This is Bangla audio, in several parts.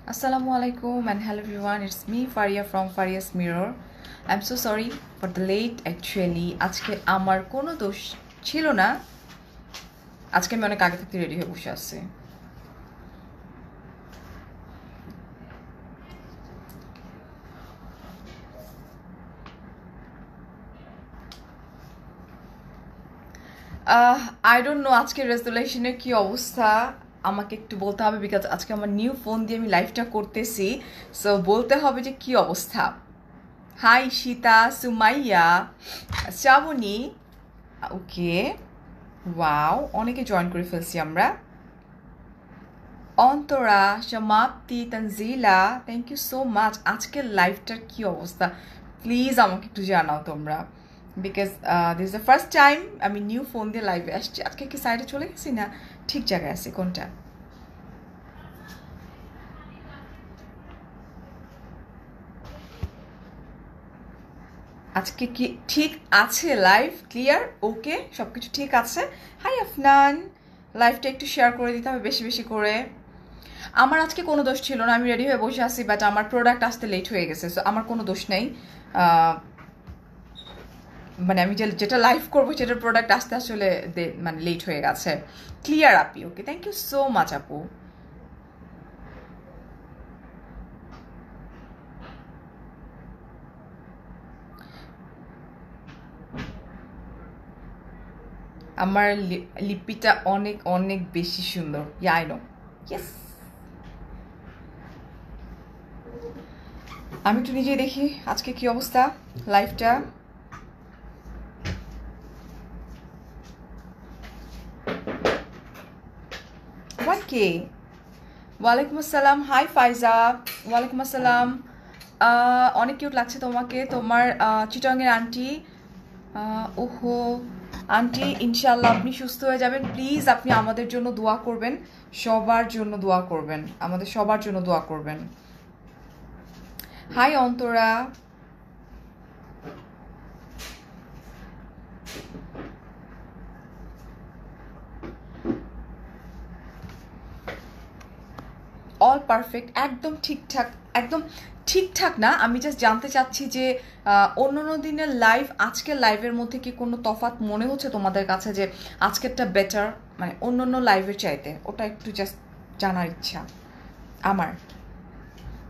Assalamualaikum and hello everyone, it's me Faria from Faria's Mirror. I'm so sorry for the late actually. আজকে আমার কোনো দোষ ছিল না। আজকে আমি অনেক আগে থেকে রেডি হয়ে বসে আছি। I don't know আজকে রেজুলেশনের কি অবস্থা আমাকে একটু বলতে হবে বিকজ আজকে আমার নিউ ফোন দিয়ে আমি লাইভটা করতেছি, সো বলতে হবে যে কি অবস্থা। Hi Sita, Sumaiya, Shraboni, okay, wow, অনেকে জয়েন করে ফেলছি আমরা। Antara, Samapti, Tanzila, thank you so much. আজকের লাইভটার কি অবস্থা প্লিজ আমাকে একটু জানাও তোমরা, because this the first time আমি নিউ ফোন দিয়ে লাইভে আসছি। আজকে কি সাইডে চলে গেছি না ঠিক জায়গায় আছি কোনটা? আজকে কি ঠিক আছে? লাইভ ক্লিয়ার, ওকে, সব কিছু ঠিক আছে। হাই আফনান, লাইভটা একটু শেয়ার করে দিতে হবে বেশি বেশি করে। আমার আজকে কোনো দোষ ছিল না, আমি রেডি হয়ে বসে আছি, বাট আমার প্রোডাক্ট আসতে লেট হয়ে গেছে, সো আমার কোনো দোষ নেই। মানে আমি যেটা লাইভ করবো সেটার প্রোডাক্ট আসতে আসলে মানে লেট হয়ে গেছে। Clear Api, okay, thank you so much আপু। আমার লিপিটা অনেক অনেক বেশি সুন্দর, ইয়া আই নো, ইয়েস। আমি একটু নিজেই দেখি আজকে কি অবস্থা লাইভটা। ওয়াকে, ওয়ালাইকুম আসসালাম। হাই ফাইজা, ওয়ালাইকুম আসসালাম। অনেক কিউট লাগছে তোমাকে, তোমার চিটংয়ের আন্টি। ওহো আন্টি, ইনশাল্লাহ আপনি সুস্থ হয়ে যাবেন। প্লিজ আপনি আমাদের জন্য দোয়া করবেন, সবার জন্য দোয়া করবেন, আমাদের সবার জন্য দোয়া করবেন। হাই অন্তরা, অল পারফেক্ট, একদম ঠিকঠাক, একদম ঠিকঠাক না। আমি জাস্ট জানতে চাচ্ছি যে অন্য দিনের লাইভ আজকের লাইভের মধ্যে কি কোনো তফাৎ মনে হচ্ছে তোমাদের কাছে, যে আজকেরটা বেটার মানে অন্য লাইভের চাইতে? ওটা একটু জাস্ট জানার ইচ্ছা আমার,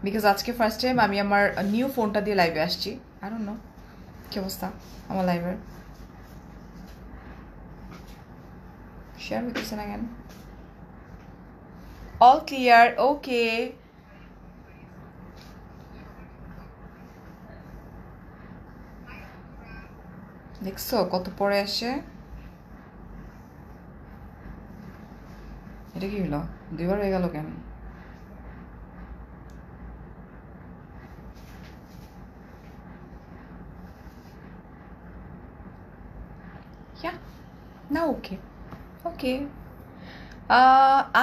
বিকজ আজকে ফার্স্ট টাইম আমি আমার নিউ ফোনটা দিয়ে লাইভে আসছি। আই ডোন্ট নো কি অবস্থা আমার লাইভের। শেয়ার হইতেছে না কেন? অল ক্লিয়ার, ওকে। দেখছো কত পরে আসে? এটা কি হলো, দুইবার হয়ে গেল কেন? না, ওকে ওকে।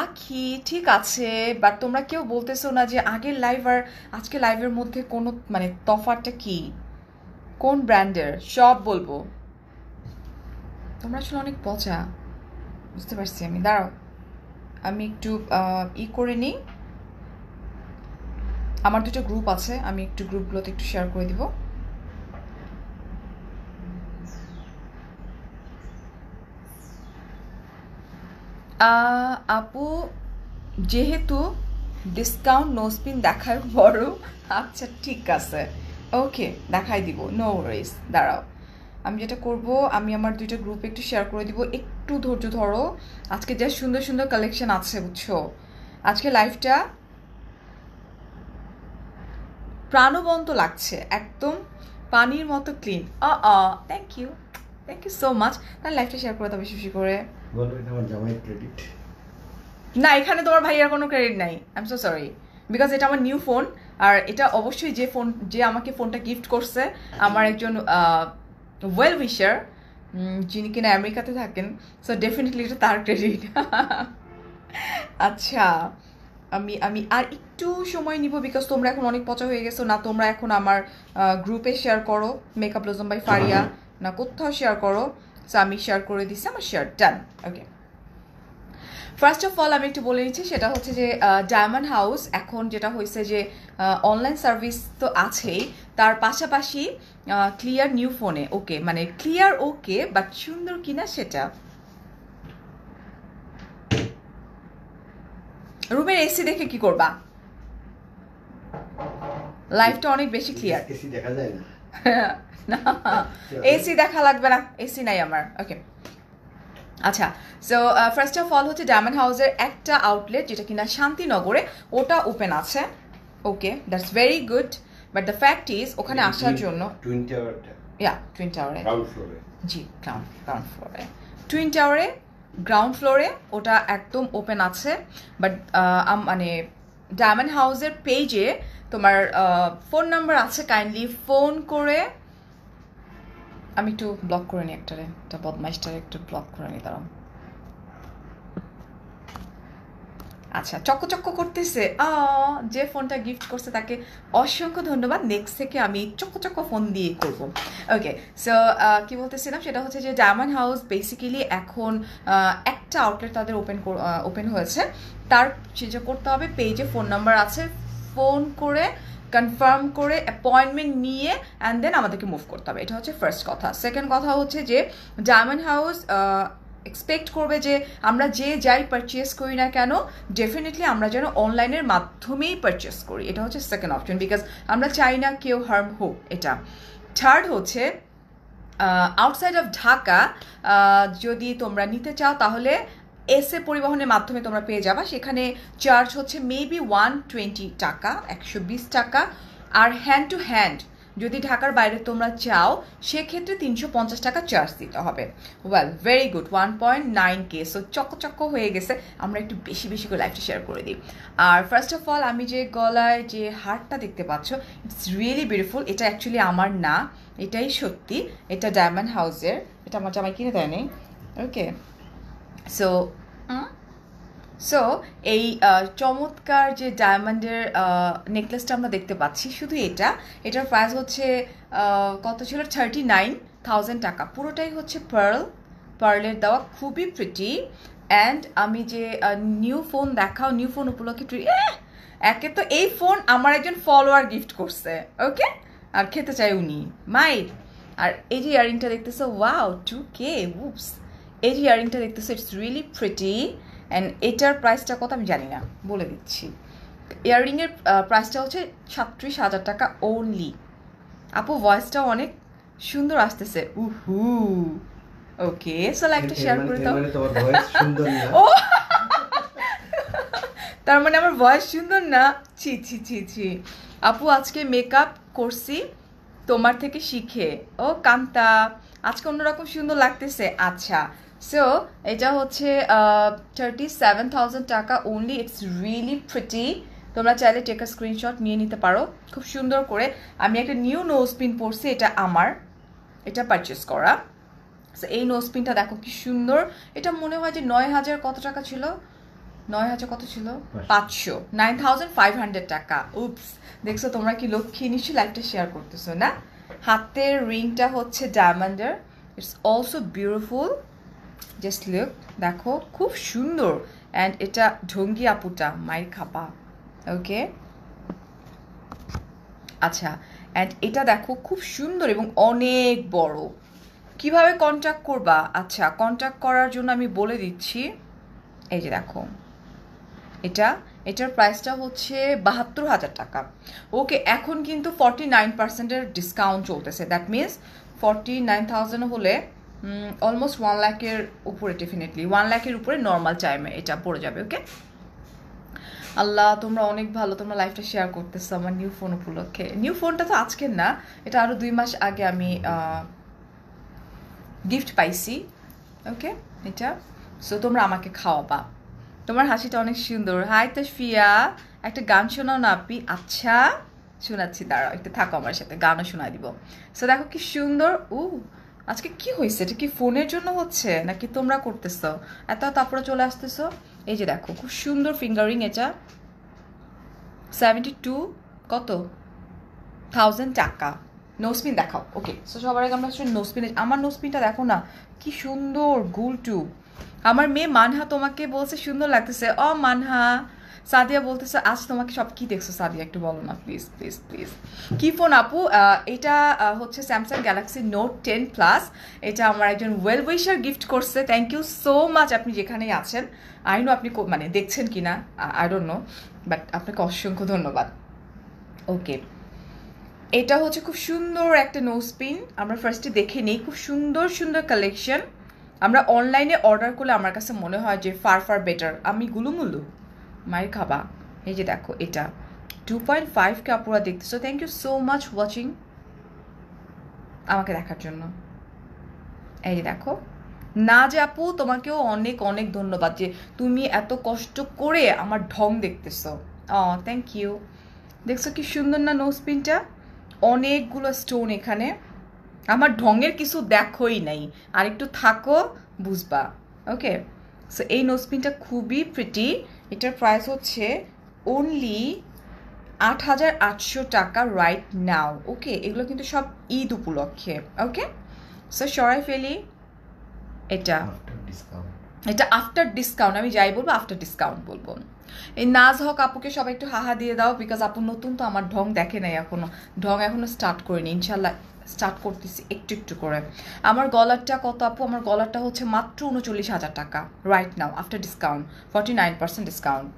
আখি ঠিক আছে, বাট তোমরা কেউ বলতেছো না যে আগের লাইভ আর আজকে লাইভের মধ্যে কোনো মানে তফাৎটা কি, কোন ব্র্যান্ডের? সব বলবো। তোমরা আসলে অনেক পচা, বুঝতে পারছি আমি। দাঁড়াও আমি একটু করে নিই। আমার দুটো গ্রুপ আছে, আমি একটু গ্রুপগুলোতে একটু শেয়ার করে দিব। আপু যেহেতু ডিসকাউন্ট নোসপিন দেখার বড়, আচ্ছা ঠিক আছে, ওকে দেখাই দিব, নো ওয়ারিস। দাঁড়াও আমি যেটা করব, আমি আমার দুইটা গ্রুপে একটু শেয়ার করে দিব, একটু ধৈর্য ধরো। আজকে যা সুন্দর সুন্দর কালেকশন আছে বুঝছো, আজকে লাইভটা প্রাণবন্ত লাগছে, একদম পানির মতো clean. Thank you, thank you so much. তাহলে লাইভটা শেয়ার করে দাও বেশি বেশি করে। না, এখানে তোমার ভাইয়ার কোনো ক্রেডিট নাই, I am so sorry, because এটা আমার নিউ ফোন, আর এটা অবশ্যই যে আমাকে ফোনটা গিফট করছে আমার একজন ওয়েল উইশার, যিনি কিনা আমেরিকাতে থাকেন, সো ডেফিনেটলি এটা তার ক্রেডিট। আচ্ছা আমি আমি আর একটু সময় নিব, বিকজ তোমরা এখন অনেক পচা হয়ে গেছো না। তোমরা এখন আমার গ্রুপে শেয়ার করো, মেকআপ ব্লজম বাই ফারিয়া, না কোথাও শেয়ার করো। সো আমি শেয়ার করে দিচ্ছি, আমার share done, okay. First of all আমি একটু বলে নিচ্ছি, সেটা হচ্ছে যে ডায়মন্ড হাউস এখন যেটা হয়েছে যে অনলাইন সার্ভিস তো আছেই, তার পাশাপাশি ক্লিয়ার নিউ ফোনে ওকে, মানে ক্লিয়ার ওকে বাট সুন্দর কিনা সেটা। রুমের এসি দেখে কি করবা? লাইফটা অনেক বেশি ক্লিয়ার। এসি দেখা যায় না। না এসি দেখা লাগবে না, এসি নাই আমার। ওকে আচ্ছা, সো ফার্স্ট অফ অল হচ্ছে ডায়মন্ড হাউসের একটা আউটলেট যেটা কিনা শান্তিনগরে, ওটা ওপেন আছে। Okay, that's very good, but the fact is ওখানে আসার জন্য টুইন টাওয়ারে জি গ্রাউন্ড ফ্লোরে টুইন টাওয়ারে গ্রাউন্ড ফ্লোরে ওটা একদম ওপেন আছে। বাট মানে ডায়মন্ড হাউসের পেজে তোমার ফোন নাম্বার আছে, কাইন্ডলি ফোন করে, আমি একটু ব্লক করে নিই একটা বদমাইশটারে একটু ব্লক করে নিই তারা। আচ্ছা চক্ক করতেছে, যে ফোনটা গিফট করছে তাকে অসংখ্য ধন্যবাদ। নেক্সট থেকে আমি চক্ক ফোন দিয়ে করব। ওকে, সো কি বলতেছিলাম সেটা হচ্ছে যে ডায়মন্ড হাউস বেসিক্যালি এখন একটা আউটলেট তাদের ওপেন হয়েছে। তার যেটা করতে হবে, পেজে ফোন নাম্বার আছে, ফোন করে কনফার্ম করে অ্যাপয়েন্টমেন্ট নিয়ে অ্যান্ড দেন আমাদেরকে মুভ করতে হবে। এটা হচ্ছে ফার্স্ট কথা। সেকেন্ড কথা হচ্ছে যে ডায়মন্ড হাউস এক্সপেক্ট করবে যে আমরা যে যাই পারচেস করি না কেন ডেফিনেটলি আমরা যেন অনলাইনের মাধ্যমেই পারচেস করি। এটা হচ্ছে সেকেন্ড অপশন, বিকজ আমরা চাই না কেউ হার্ম হোক। এটা থার্ড হচ্ছে আউটসাইড অফ ঢাকা যদি তোমরা নিতে চাও তাহলে এসএ পরিবহনের মাধ্যমে তোমরা পেয়ে যাবা। সেখানে চার্জ হচ্ছে মেবি 120 টাকা, 120 টাকা। আর হ্যান্ড টু হ্যান্ড যদি ঢাকার বাইরে তোমরা চাও সেক্ষেত্রে 350 টাকা চার্জ দিতে হবে। Well very good, 1.9K। So চক্ক হয়ে গেছে। আমরা একটু বেশি করে লাইফটা শেয়ার করে দিই। আর ফার্স্ট অফ অল আমি যে গলায় যে হারটা দেখতে পাচ্ছ, ইটস রিয়েলি বিউটিফুল। এটা অ্যাকচুয়ালি আমার না, এটাই সত্যি, এটা ডায়মন্ড হাউসের। এটা আমার জামাই কিনে দেয়নি। ওকে, সো এই চমৎকার যে ডায়মন্ডের নেকলেসটা আমরা দেখতে পাচ্ছি, শুধু এটার প্রাইস হচ্ছে কত ছিল, 39,000 টাকা। পুরোটাই হচ্ছে পার্লের দেওয়া, খুবই প্রিটি। অ্যান্ড আমি যে নিউ ফোন দেখাও, নিউ ফোন উপলক্ষে একে তো এই ফোন আমার একজন ফলোয়ার গিফট করছে, ওকে, আর খেতে চাই উনি মাইর। আর এই যে ইয়ারিংটা দেখতেছো, ওয়াও 2K, উপস। এই যে ইয়ারিংটা দেখতেছো, ইটস রিয়েলি প্রিটি। অ্যান্ড এটার প্রাইসটা কত আমি জানি না, বলে দিচ্ছি। ইয়াররিংয়ের প্রাইসটা হচ্ছে 37,000 টাকা ওনলি। আপু ভয়েসটাও অনেক সুন্দর আসতেছে, উহু। ওকে, সো লাইকটা শেয়ার করে দাও। ও তার মানে আমার ভয়েস সুন্দর না? ছি। আপু আজকে মেকআপ করছি তোমার থেকে শিখে। ও কান্তা, আজকে অন্যরকম সুন্দর লাগতেছে। আচ্ছা, সো এটা হচ্ছে 37,000 টাকা ওনলি। It's really pretty. তোমরা চাইলে টেক আ স্ক্রিনশট নিয়ে নিতে পারো খুব সুন্দর করে। আমি একটা নিউ নোজ পিন পরছি, এটা আমার, এটা পারচেস করা। সো এই নোজ পিনটা দেখো কি সুন্দর। এটা মনে হয় যে 9,000 কত টাকা ছিল, 9,000 কত ছিল, 500, 9,500 টাকা। উপস, দেখছো তোমরা কি লক্ষ্মী, নিশ্চয়ই লাইভটা শেয়ার করতেছো না? হাতের রিংটা হচ্ছে ডায়মন্ডের, it's also beautiful. Just look, দেখো খুব সুন্দর। অ্যান্ড এটা ঢঙ্গি আপুটা মায়ের খাপা। ওকে, আচ্ছা, অ্যান্ড এটা দেখো খুব সুন্দর এবং অনেক বড়। কিভাবে কন্ট্যাক্ট করবা? আচ্ছা, কন্ট্যাক্ট করার জন্য আমি বলে দিচ্ছি। এই যে দেখো, এটার প্রাইসটা হচ্ছে 72,000 টাকা। ওকে, এখন কিন্তু 49%-এর ডিসকাউন্ট চলতেছে। দ্যাট মিনস 49,000 হলে অলমোস্ট 1 লাখের উপরে, ডেফিনেটলি 1 লাখের উপরে নর্মাল টাইমে এটা পড়ে যাবে। ওকে, আল্লাহ তোমরা অনেক ভালো, তোমরা লাইফটা শেয়ার করতেছো আমার নিউ ফোন উপলক্ষে। নিউ ফোনটা তো আজকের না, এটা আরও 2 মাস আগে আমি গিফট পাইছি। ওকে, এটা সো তোমরা আমাকে খাওয়াবা। তোমার হাসিটা অনেক সুন্দর। হাই তাশফিয়া, একটা গান শোনাও না আপি? আচ্ছা শোনাচ্ছি, দাঁড়াও একটু থাকো আমার সাথে, গানও শোনাই দিব। সো দেখো কি সুন্দর। আজকে কি হয়েছে? এটা কি ফোনের জন্য হচ্ছে নাকি তোমরা করতেছো তারপরে চলে আসতেছো? এই যে দেখো খুব সুন্দর ফিঙ্গারিং। এটা 72 কত 1000 টাকা। নোজপিন দেখাও। ওকে, সো সবার আগে আমরা নোজপিন, আমার নোজপিনটা দেখো না কি সুন্দর, গুলটু। আমার মেয়ে মানহা তোমাকে বলছে সুন্দর লাগতেছে। ও মানহা। সাদিয়া বলতেছে আজ তোমাকে সব কি দেখছো সাদিয়া, একটু বলো না প্লিজ প্লিজ প্লিজ। কি ফোন আপু? এটা হচ্ছে স্যামসাং গ্যালাক্সি নোট 10 প্লাস। এটা আমার একজন ওয়েল উইশার গিফট করছে। Thank you so much. আপনি যেখানেই আছেন, আই নো আপনি মানে দেখছেন কি না, আই ডোন্ট নো, বাট আপনাকে অসংখ্য ধন্যবাদ। ওকে, এটা হচ্ছে খুব সুন্দর একটা নোজ পিন। আমরা ফার্স্টে দেখে নিই, খুব সুন্দর সুন্দর কালেকশন। আমরা অনলাইনে অর্ডার করলে আমার কাছে মনে হয় যে ফার ফার বেটার। আমি গুলুমুলু মায়ের খাবা। এই যে দেখো, এটা 2.5 কে আপুরা দেখতেছো। Thank you so much watching, আমাকে দেখার জন্য। এই যে দেখো, না যে আপু তোমাকেও অনেক অনেক ধন্যবাদ যে তুমি এত কষ্ট করে আমার ঢং দেখতেছো। Thank you. দেখছো কি সুন্দর না নোজ পিনটা? অনেকগুলো স্টোন এখানে। আমার ঢঙের কিছু দেখোই নাই, আর একটু থাকো বুঝবা। ওকে, সো এই নোজপিনটা খুবই প্রিটি। এটার প্রাইস হচ্ছে অনলি 8,800 টাকা রাইট নাও। ওকে, এগুলো কিন্তু সব ঈদ উপলক্ষে। ওকে, সো সরাই ফেলি। এটা আফটার ডিসকাউন্ট, আমি যাই বলবো আফটার ডিসকাউন্ট বলবো। এই নাজ হক আপুকে সবাই একটু হাহা দিয়ে দাও, বিকজ আপু নতুন তো, আমার ঢং দেখে নাই এখনো, ঢং এখনো স্টার্ট করিনি, ইনশাল্লাহ স্টার্ট করতেছি একটু একটু করে। আমার গলারটা কত আপু? আমার গলারটা হচ্ছে মাত্র 39,000 টাকা right now after discount, 49% discount.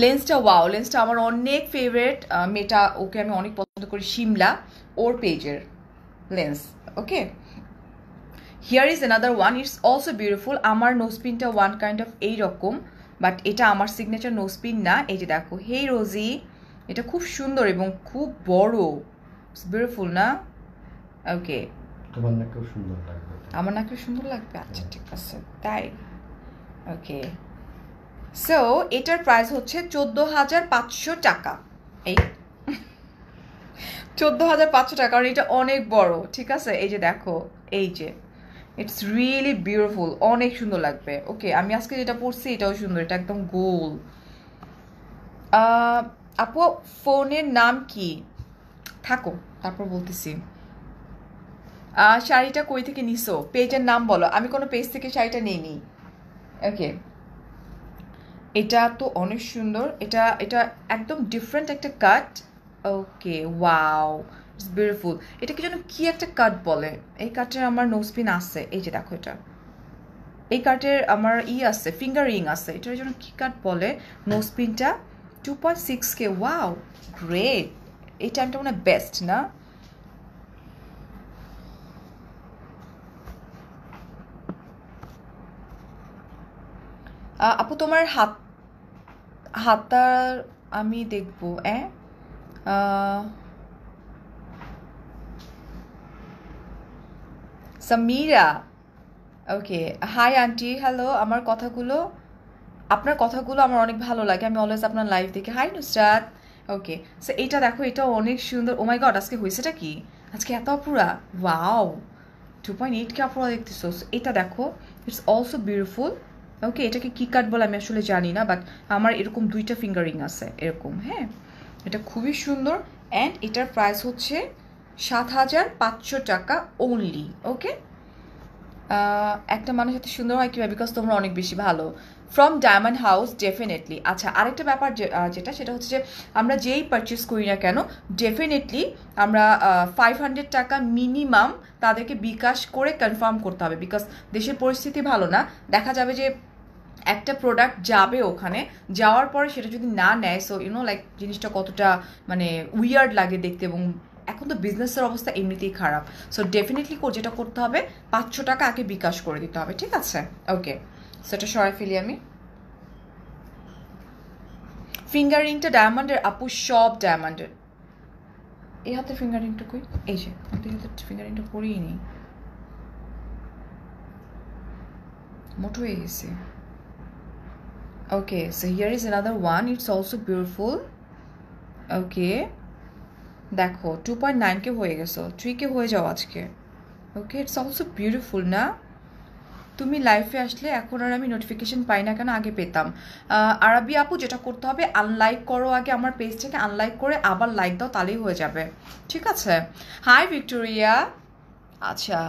লেন্সটা ওয়াও, লেন্সটা আমার অনেক ফেভারিট। মেয়েটা, ওকে আমি অনেক পছন্দ করি, শিমলা ওর পেজের lens. Okay, here is another one, it's also beautiful. আমার নোজপিনটা ওয়ান কাইন্ড অফ এইরকম, বাট এটা আমার সিগনেচার নোজপিন না। এই যে দেখো, হেই রোজি, এটা খুব সুন্দর এবং খুব বড়, ইটস বিউটিফুল না? ওকে, তোমার নাকেও সুন্দর লাগবে। আমার নাকেও সুন্দর লাগবে, আচ্ছা ঠিক আছে তাই। ওকে, সো এটার প্রাইস হচ্ছে 14,500 টাকা। এই 14,500 টাকা, কারণ এটা অনেক বড়, ঠিক আছে? এই যে দেখো, এই যে ইটস রিয়েলি বিউটিফুল, অনেক সুন্দর লাগবে। ওকে, আমি আজকে যেটা পরছি এটাও সুন্দর, এটা একদম গোল। আপু ফোনের নাম কি? থাকো, তারপর বলতেছি। শাড়িটা কই থেকে নিছো? পেজের নাম বলো। আমি কোনো পেজ থেকে শাড়িটা নিইনি। ওকে, এটা তো অনেক সুন্দর, এটা এটা একদম ডিফারেন্ট একটা কাট। ওকে, ওয়াও, ইটস বিউটিফুল। এটাকে যেন কি একটা কাট বলে, এই কাটের আমার নোজপিন আছে। এই যে দেখো, এটা এই কাটের আমার আছে, ফিঙ্গার রিং আছে। এটার জন্য কি কাট বলে? নোজপিনটা 2.6K। Wow, great. এই টাইমটা মানে বেস্ট না? আপু তোমার হাতার আমি দেখবো। সামিরা, ওকে, হাই আন্টি, হ্যালো। আমার কথাগুলো, আপনার কথাগুলো আমার অনেক ভালো লাগে, আমি অলওয়েজ আপনার লাইভ দেখি। হাই নুসরাত। ওকে, সো এইটা দেখো, এটা অনেক সুন্দর। ও মাই গড, আজকে হয়েছেটা কি? আজকে এত আপুরা, ওয়াও, 2.8K আপুরা দেখতেছো। এটা দেখো, ইটস অলসো বিউটিফুল। ওকে, এটাকে কি কাট বলে আমি আসলে জানি না, বাট আমার এরকম দুইটা ফিঙ্গারিং আছে এরকম। হ্যাঁ, এটা খুবই সুন্দর। অ্যান্ড এটার প্রাইস হচ্ছে 7,500 টাকা অনলি। ওকে, একটা মানুষ এত সুন্দর হয় কীভাবে? বিকজ তোমরা অনেক বেশি ভালো। From diamond house, definitely. আচ্ছা, আরেকটা ব্যাপার যেটা, সেটা হচ্ছে যে আমরা যেই পারচেস করি না কেন, ডেফিনেটলি আমরা 500 টাকা মিনিমাম তাদেরকে বিকাশ করে কনফার্ম করতে হবে, বিকজ দেশের পরিস্থিতি ভালো না। দেখা যাবে যে একটা প্রোডাক্ট যাবে ওখানে, যাওয়ার পরে সেটা যদি না নেয়, সো ইউনো লাইক জিনিসটা কতটা মানে উইয়ার্ড লাগে দেখতে, এবং এখন তো বিজনেসের অবস্থা এমনিতেই খারাপ। সো ডেফিনেটলি যেটা করতে হবে, 500 টাকা আগে বিকাশ করে দিতে হবে, ঠিক আছে? ওকে, সেটা সরাই ফেলি আমি। ফিঙ্গারিংটা ডায়মন্ডের আপু, সব ডায়মন্ডের। এই হাতে ফিঙ্গারিংটা কই? এই যে এই হাতে ফিঙ্গারিংটা করিই নি, মোটো হয়ে গেছে। Okay, so here is another one, it's also beautiful. Okay, দেখো 2.9K হয়ে গেছো, 3K হয়ে যাও আজকে। ওকে, ইটস অলসো বিউটিফুল না? তুমি লাইফে আসলে এখন আর আমি নোটিফিকেশন পাই না কেন? আগে পেতাম। আরবি আপু, যেটা করতে হবে, আনলাইক করো আগে আমার পেজটাকে, আনলাইক করে আবার লাইক দাও, তাহলেই হয়ে যাবে, ঠিক আছে? Hi Victoria. আচ্ছা,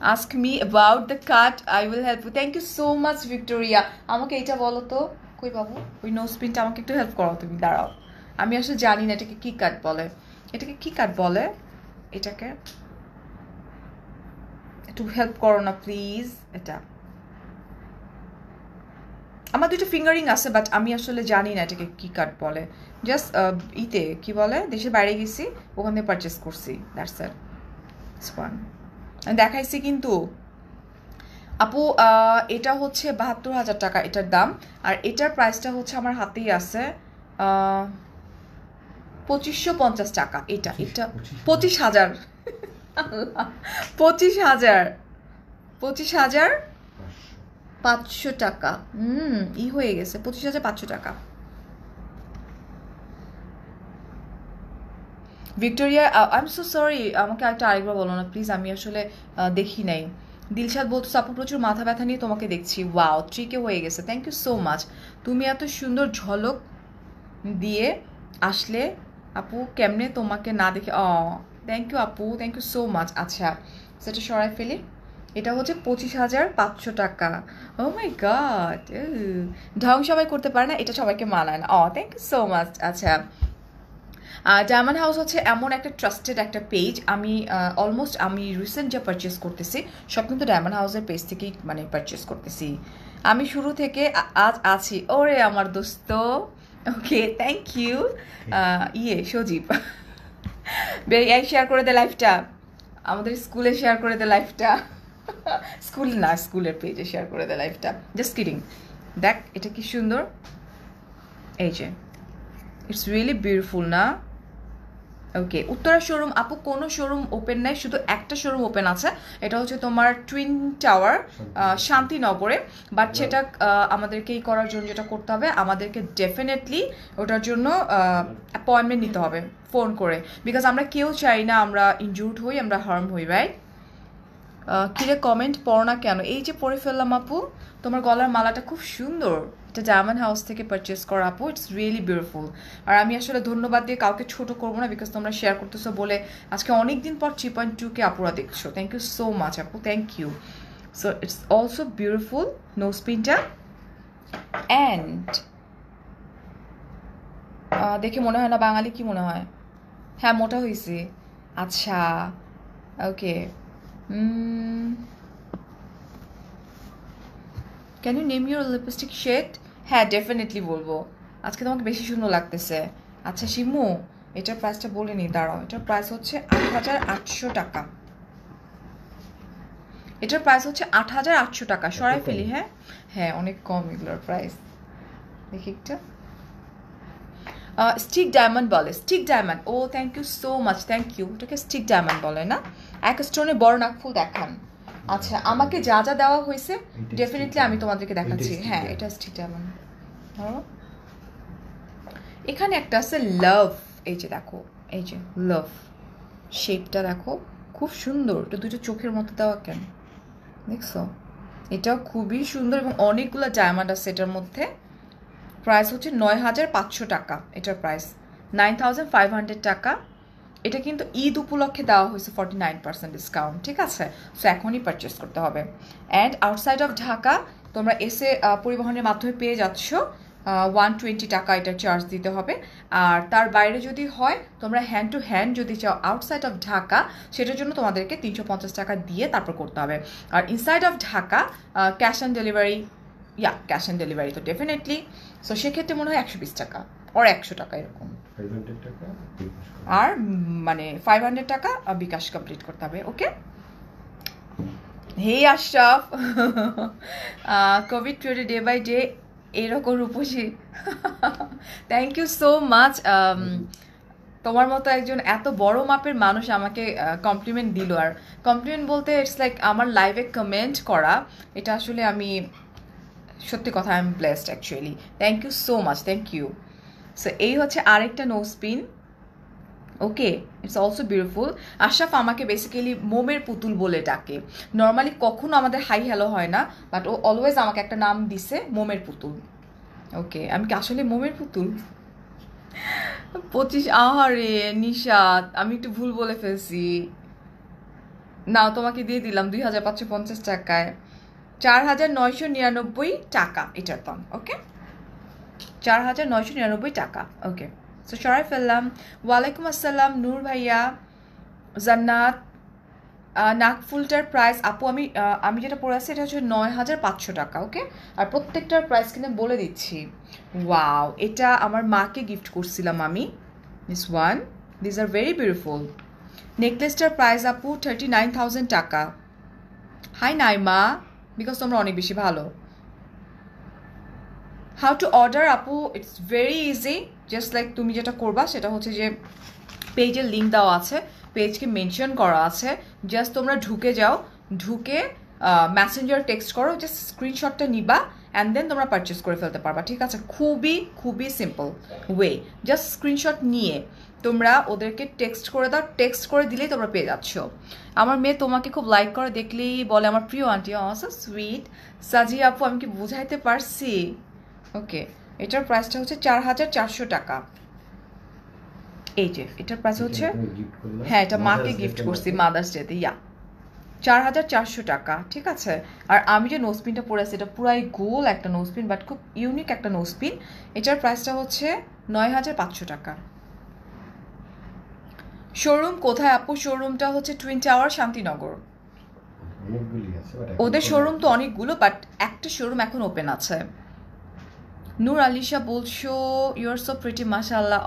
ask me about the cut, I will help you. Thank you so much Victoria. আমাকে এইটা বলো তো, কই বাবু ওই নোজ পিনটা, আমাকে একটু হেল্প করো তুমি, দাঁড়াও। আমি আসলে জানি না এটাকে কী কাট বলে, এটাকে কী কাট বলে, এটাকে একটু হেল্প করো না প্লিজ। এটা আমার দুটো ফিঙ্গারিং আছে, বাট আমি আসলে জানি না এটাকে কী কাট বলে। জাস্ট ইতে কী বলে, দেশের বাইরে গেছি, ওখান থেকে পারচেস করছি, দ্যাটস ইটস ফান। দেখাইছি কিন্তু আপু, এটা হচ্ছে ৭২,০০০ টাকা এটার দাম, আর এটার প্রাইসটা হচ্ছে আমার হাতেই আছে ২৫৫০ টাকা। এটা ২৫,০০০, ২৫,০০০, ২৫,৫০০ টাকা। হয়ে গেছে ২৫,৫০০ টাকা। Victoria, I am so sorry, আমাকে আরেকবার বলো না প্লিজ, আমি আসলে দেখি নাই। দিলশাদ বলতো আপু প্রচুর মাথা ব্যথা নিয়ে তোমাকে দেখছি। ওয়াও, 3K হয়ে গেছে, থ্যাংক ইউ সো মাচ। তুমি এত সুন্দর ঝলক দিয়ে আসলে আপু, কেমনে তোমাকে না দেখে। থ্যাংক ইউ আপু, থ্যাংক ইউ সো মাচ। আচ্ছা সেটা সরাই ফেলি। এটা হচ্ছে ২৫,৫০০ টাকা। ও মাই গড, ঢং সবাই করতে পারে না, এটা সবাইকে মানায় না। Thank you so much. আচ্ছা, ডায়মন্ড হাউস হচ্ছে এমন একটা ট্রাস্টেড একটা পেজ, আমি অলমোস্ট আমি রিসেন্ট যা পারচেস করতেছি সব কিন্তু ডায়মন্ড হাউসের পেজ থেকেই মানে পারচেস করতেছি। আমি শুরু থেকে আজ আছি। ওরে আমার দোস্ত, ওকে থ্যাংক ইউ। সজীব এই শেয়ার করে দে লাইফটা, আমাদের স্কুলে শেয়ার করে দে লাইফটা। স্কুল না, স্কুলের পেজে শেয়ার করে দে লাইফটা, জাস্ট কিডিং। দেখ এটা কি সুন্দর, এই যে ইটস রিয়েলি বিউটিফুল না। ওকে, উত্তরা শোরুম আপু কোনো শোরুম ওপেন নাই, শুধু একটা শোরুম ওপেন আছে, এটা হচ্ছে তোমার টুইন টাওয়ার শান্তিনগরে। বাট সেটা আমাদেরকেই করার জন্য যেটা করতে হবে, আমাদেরকে ডেফিনেটলি ওটার জন্য অ্যাপয়েন্টমেন্ট নিতে হবে ফোন করে, বিকজ আমরা কেউ চাই না আমরা ইনজুর্ড হই, আমরা হার্ম হই, রাইট? কিরে কমেন্ট পড়ো না কেন? এই যে পড়ে ফেললাম আপু, তোমার গলার মালাটা খুব সুন্দর, এটা ডায়মন্ড হাউস থেকে পারচেস করা আপু, ইটস রিয়েলি বিউটিফুল। আর আমি আসলে ধন্যবাদ দিয়ে কাউকে ছোট করবো না, বিকজ তোমরা শেয়ার করতেছো বলে আজকে অনেক দিন পর 3.2K আপুরা দেখছো। থ্যাংক ইউ সো মাচ আপু, thank you. So it's also beautiful nose পিনটা, অ্যান্ড দেখে মনে হয় না বাঙালি, কি মনে হয়? হ্যাঁ মোটা হয়েছে। আচ্ছা okay, can you name your lipstick shade? হ্যাঁ ডেফিনেটলি বলবো, আজকে তোমাকে বেশি সুন্দর লাগতেছে। আচ্ছা শিমু, এটার প্রাইসটা বলে নি, দাঁড়াও। এটার প্রাইস হচ্ছে ৮,৮০০ টাকা। এটার প্রাইস হচ্ছে ৮,৮০০ টাকা। সরাই ফেলি। হ্যাঁ হ্যাঁ, অনেক কম এগুলোর প্রাইস। দেখি একটা স্টিক ডায়মন্ড বলে, stick diamond. Oh thank you so much, thank you. এটাকে স্টিক ডায়মন্ড বলে না? এক স্টোনে বড় নাকফুল দেখান। আচ্ছা আমাকে যা যা দেওয়া হয়েছে ডেফিনেটলি আমি তোমাদেরকে দেখাচ্ছি। হ্যাঁ এটা স্টিক ডায়মন্ড। এখানে একটা আছে লাভ, এই যে দেখো, এই যে লাভ শেপটা দেখো, খুব সুন্দর। এটা দুটো চোখের মতো দেওয়া কেন, দেখছো? এটাও খুবই সুন্দর এবং অনেকগুলো ডায়মন্ড আছে এটার মধ্যে। প্রাইস হচ্ছে ৯,৫০০ টাকা। এটার প্রাইস 9,500 টাকা। এটা কিন্তু ঈদ উপলক্ষে দেওয়া হয়েছে 49% ডিসকাউন্ট, ঠিক আছে? সো এখনই পারচেস করতে হবে। অ্যান্ড আউটসাইড অফ ঢাকা তোমরা এসে পরিবহনের মাধ্যমে পেয়ে যাচ্ছ 120 টাকা এটা চার্জ দিতে হবে। আর তার বাইরে যদি হয়, তোমরা হ্যান্ড টু হ্যান্ড যদি চাও আউটসাইড অফ ঢাকা, সেটার জন্য তোমাদেরকে 350 টাকা দিয়ে তারপর করতে হবে। আর inside of Dhaka cash on delivery, cash on delivery তো ডেফিনেটলি। সো সেক্ষেত্রে মনে হয় 120 টাকা ওর 100 টাকা এরকম, আর মানে 500 টাকা বিকাশ কমপ্লিট করতে হবে। ওকে, হে আশরাফ, কোভিড পিরিয়ডে ডে বাই ডে এরকম রূপসী, থ্যাংক ইউ সো মাচ। তোমার মতো একজন এত বড় মাপের মানুষ আমাকে কমপ্লিমেন্ট দিল। আর কমপ্লিমেন্ট বলতে ইটস লাইক আমার লাইভে কমেন্ট করা, এটা আসলে আমি সত্যি কথা, I am blessed actually. Thank you so much, thank you. So এই হচ্ছে আরেকটা nose pin. Okay, it's also beautiful. Ashraf আমাকে বেসিক্যালি মোমের পুতুল বলে ডাকে। নর্মালি কখনো আমাদের হাই হ্যালো হয় না, বাট ও অলওয়েজ আমাকে একটা নাম দিছে মোমের পুতুল। ওকে, আমি কি আসলে মোমের পুতুল? 25, আহারে নিশাত, আমি একটু ভুল বলে ফেলছি। নাও তোমাকে দিয়ে দিলাম 2550 টাকায়, 4999 টাকা এটার দাম। ওকে, 4999 টাকা। ওকে, সো সরাই ফেললাম। ওয়ালাইকুম আসসালাম নূর ভাইয়া, জান্নাত। নাকফুলটার প্রাইস আপু আমি যেটা পরে আছি এটা হচ্ছে 9500 টাকা। ওকে, আর প্রত্যেকটার প্রাইস কিন্তু বলে দিচ্ছি। ওয়াও, এটা আমার মাকে গিফট করছিলাম আমি। This one, this are very beautiful. নেকলেসটার প্রাইস আপু 39,000 টাকা। হাই নাইমা, বিকজ তোমরা অনেক বেশি ভালো। হাউ টু অর্ডার আপু, it's very easy. Just like তুমি যেটা করবা সেটা হচ্ছে যে পেজের লিঙ্ক দেওয়া আছে, পেজকে মেনশন করা আছে, জাস্ট তোমরা ঢুকে যাও, ঢুকে মেসেঞ্জার টেক্সট করো, জাস্ট স্ক্রিনশটটা নিবা অ্যান্ড দেন তোমরা পারচেস করে ফেলতে পারবা। ঠিক আছে, খুবই খুবই সিম্পল ওয়ে। জাস্ট স্ক্রিনশট নিয়ে তোমরা ওদেরকে টেক্সট করে দাও, টেক্সট করে দিলেই তোমরা পেয়ে যাচ্ছ। আমার মেয়ে তোমাকে খুব লাইক করে দেখলেই বলে আমার প্রিয় আন্টি। So sweet. সাজি আপু, আমি কি বুঝাইতে পারছি? ওকে, এটার প্রাইসটা হচ্ছে 4400 টাকা। এই যে এটার প্রাইস হচ্ছে, হ্যাঁ এটা মাকে গিফট করছি মাদার্স ডেতে। 4400 টাকা। ঠিক আছে, আর আমি যে নোজপিনটা পরে আছি এটা পুরাই গোল একটা নোজপিন, বাট খুব ইউনিক একটা নোজপিন। এটার প্রাইসটা হচ্ছে 9500 টাকা। শোরুম কোথায় আপু? শোরুমটা হচ্ছে টুইন টাওয়ার, শান্তিনগর। ওদের শোরুম তো অনেকগুলো, বাট একটা শোরুম এখন ওপেন আছে। নূর আলিশা বলছো ইউ আর সো প্রিটি মাশাআল্লাহ।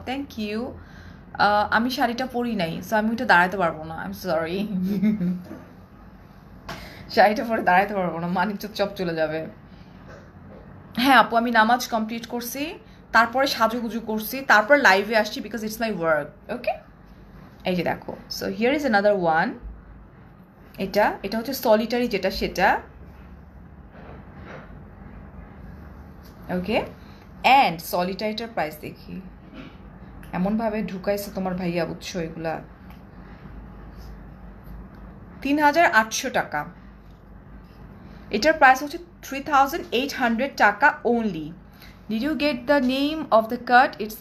Thank you. আমি শাড়িটা পরি নাই, সো আমি ওটা দাঁড়াতে পারবো না, আই এম সরি। শাড়িটা পরে দাঁড়াতে পারবো না, মানিক চুপচাপ চলে যাবে। হ্যাঁ আপু, আমি নামাজ কমপ্লিট করছি, তারপরে সাজুগুজু করছি, তারপর লাইভে আসছি বিকজ ইটস মাই ওয়ার্ক। ওকে, এই যে দেখো, so here is another one. এটা হচ্ছে সলিটারি যেটা সেটা। ওকে, অ্যান্ড সলিটারিটার প্রাইস দেখি, এমনভাবে ঢুকাইছে তোমার ভাইয়া, বুঝছো, এগুলা 3800 টাকা। এটার প্রাইস হচ্ছে 3800 টাকা only. Did you get the name of the cut? It's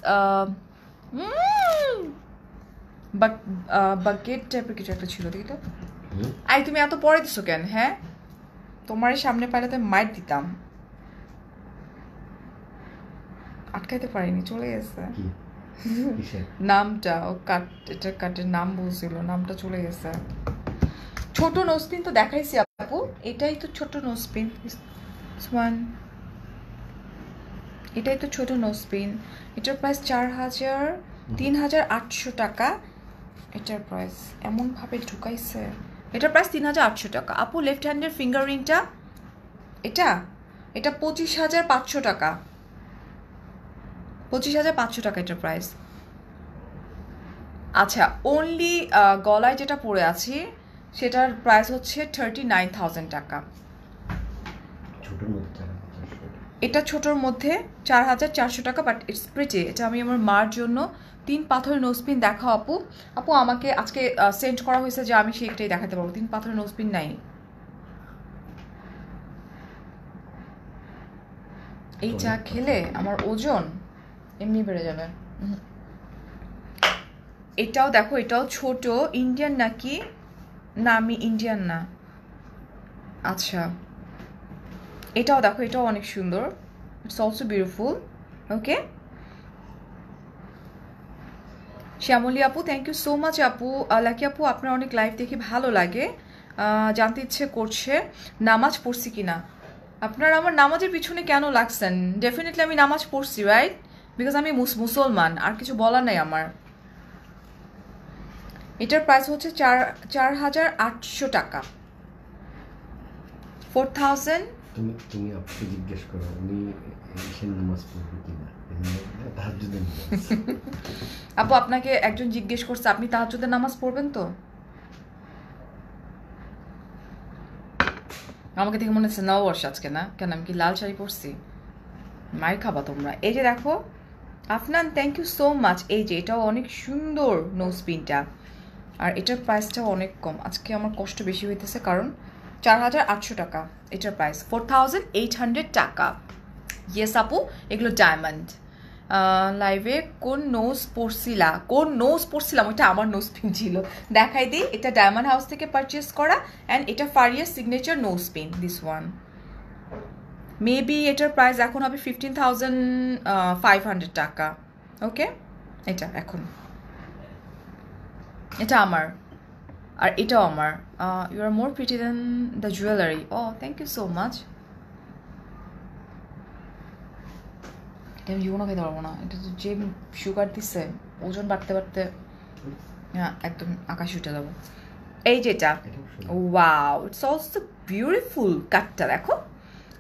bucket টাইপের কিছু একটা ছিল, দেখি তো। আই তুমি এত পরে দিছো কেন? হ্যাঁ, তোমার সামনে পাইলে তো মাইট দিতাম। আটকাইতে পারিনি, চলে গেছে নামটা। ও কাট, এটা কাটের নাম বলছিল, নামটা চলে গেছে। ছোট নোজপিন তো দেখাইছি আপু, এটাই তো ছোট নোজপিন। এটাই তো ছোট নোজপিন। এটার প্রাইস 3800 টাকা। এটার প্রাইস এমনভাবে ঢুকাইছে, এটার প্রাইস 3800 টাকা। আপু লেফট হ্যান্ডের ফিঙ্গার রিংটা, এটা 25500 টাকা। 25500 টাকা এটার প্রাইস। আচ্ছা, অনলি গলায় যেটা পরে আছি সেটার প্রাইস হচ্ছে 39,000 টাকা। এটা ছোটোর মধ্যে 4400 টাকা, বাট ইটস প্রিটি। এটা আমি আমার মার জন্য 3 পাথরের নোজপিন দেখাও আপু। আপু আমাকে আজকে সেন্ড করা হয়েছে যে আমি সেইটাই দেখাতে পারবো, 3 পাথরের নোজপিন নাই। এই চা খেলে আমার ওজন এমনি বেড়ে যাবে। এটাও দেখো, এটাও ছোট। ইন্ডিয়ান নাকি? না, আমি ইন্ডিয়ান না। আচ্ছা, এটাও দেখো, এটাও অনেক সুন্দর, ইটস অলসো বিউটিফুল। ওকে, শ্যামলী আপু, থ্যাংক ইউ সো মাচ আপু। লাকি আপু, আপনার অনেক লাইভ দেখে ভালো লাগে, জানতে ইচ্ছে করছে নামাজ পড়ছি কিনা। আপনার আমার নামাজের পিছনে কেন লাগছেন? ডেফিনেটলি আমি নামাজ পড়ছি, রাইট? বিকজ আমি মুসলমান, আর কিছু বলার নাই আমার। এটার প্রাইস হচ্ছে 4800 টাকা। 4000। তুমি আপনি জিজ্ঞেস করো উনি এসে নামাজ পড়বে কিনা, তাহাজ্জুদের নামাজ। আপু আপনাকে একজন জিজ্ঞেস করছে আপনি তাহাজ্জুদের নামাজ পড়বেন তো? আমাকে দেখে মনে হচ্ছে নববর্ষ আজকে, না কেন? আমি কি লাল শাড়ি পরছি? মায়ের খাবা তোমরা। এই যে দেখো Afnan, thank you so much. এই যে এটাও অনেক সুন্দর নোজপিনটা, আর এটার প্রাইসটাও অনেক কম। আজকে আমার কষ্ট বেশি হইতেছে কারণ 4800 টাকা এটার প্রাইস, 4800 টাকা। ইয়েস আপু, এগুলো ডায়মন্ড। লাইভে কোন নোজ পরছিলাম ওইটা আমার নোজ পিন ছিল দেখাই দিই এটা ডায়মন্ড হাউস থেকে পারচেস করা অ্যান্ড এটা ফারিয়ার signature nose pin this one maybe এটার প্রাইস এখন হবে 15,500 টাকা ওকে এটা এখন এটা আমার আর এটাও আমার you are more pretty than the jewellery oh thank you so much এটা আমি জীবনও খেতে পারবো না এটা তো যে সুগার দিচ্ছে ওজন বাড়তে বাড়তে হ্যাঁ একদম আকাশ উঠে যাবো এই যেটা ওয়াও ইটস অলসো বিউটিফুল কাটটা দেখো